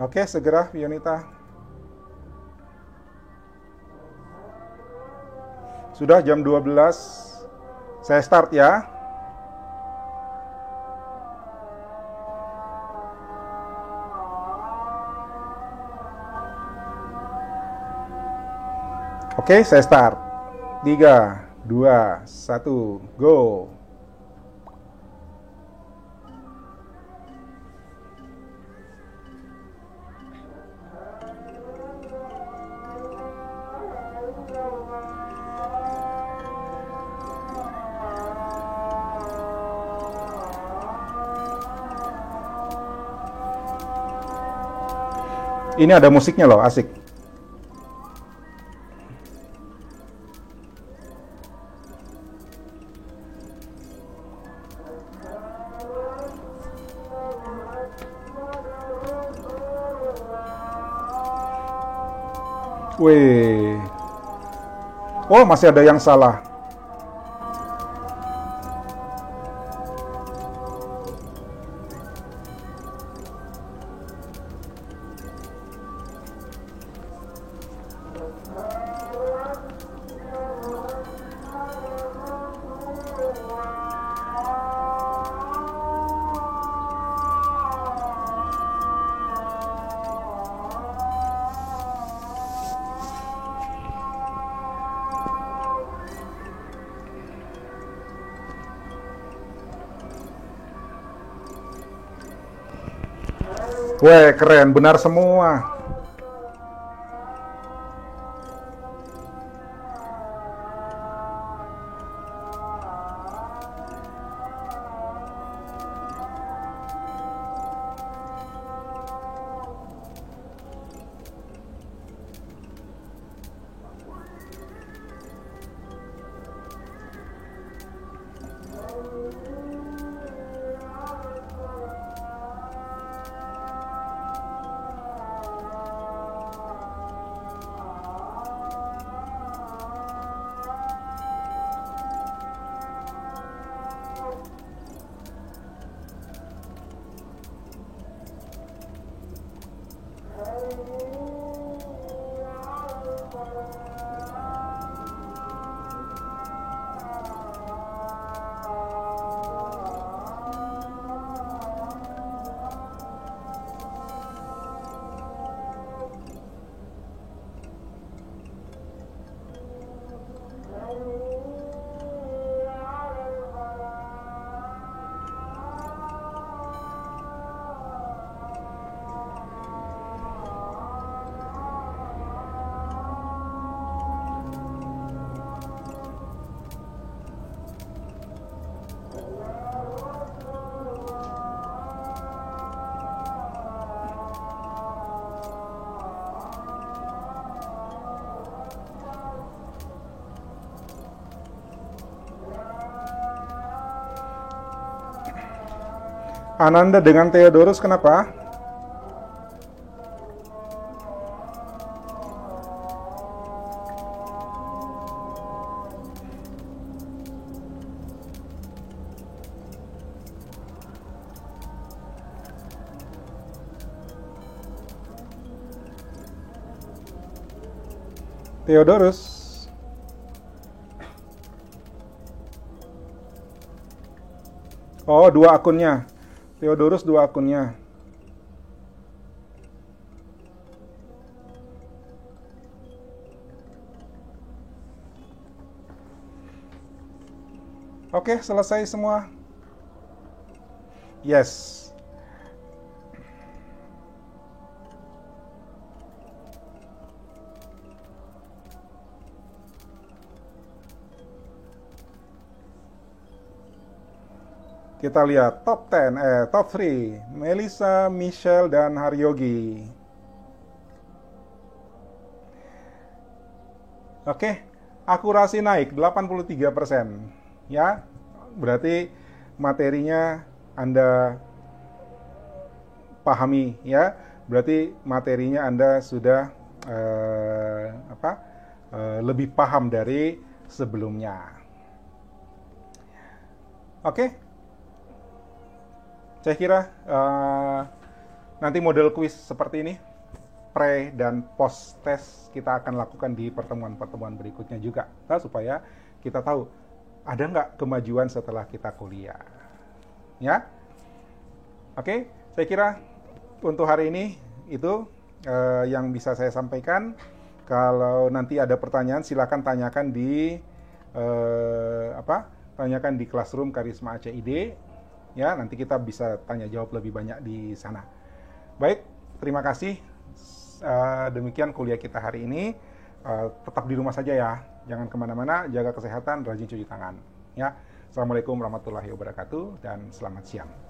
Oke, segera Fionita. Sudah jam 12. Saya start ya. Oke, saya start. 3, 2, 1, go. Ini ada musiknya loh, asik. Wih. Oh, masih ada yang salah. Weh, keren, benar semua. Ananda dengan Theodorus kenapa? Theodorus. Oh, dua akunnya. Theodorus dua akunnya. Oke, selesai semua. Yes. Kita lihat top 10, top 3. Melissa, Michelle, dan Haryogi. Oke, akurasi naik 83%. Ya, berarti materinya Anda pahami ya. Berarti materinya Anda sudah lebih paham dari sebelumnya. Oke. Saya kira nanti model kuis seperti ini, pre dan post tes, kita akan lakukan di pertemuan-pertemuan berikutnya juga, supaya kita tahu ada nggak kemajuan setelah kita kuliah. Ya, oke. Saya kira untuk hari ini itu yang bisa saya sampaikan. Kalau nanti ada pertanyaan, silakan tanyakan di tanyakan di Classroom Karisma ACID. Ya, nanti kita bisa tanya jawab lebih banyak di sana. Baik, terima kasih. Demikian kuliah kita hari ini. Tetap di rumah saja ya, jangan kemana-mana, jaga kesehatan, rajin cuci tangan. Ya, assalamualaikum warahmatullahi wabarakatuh dan selamat siang.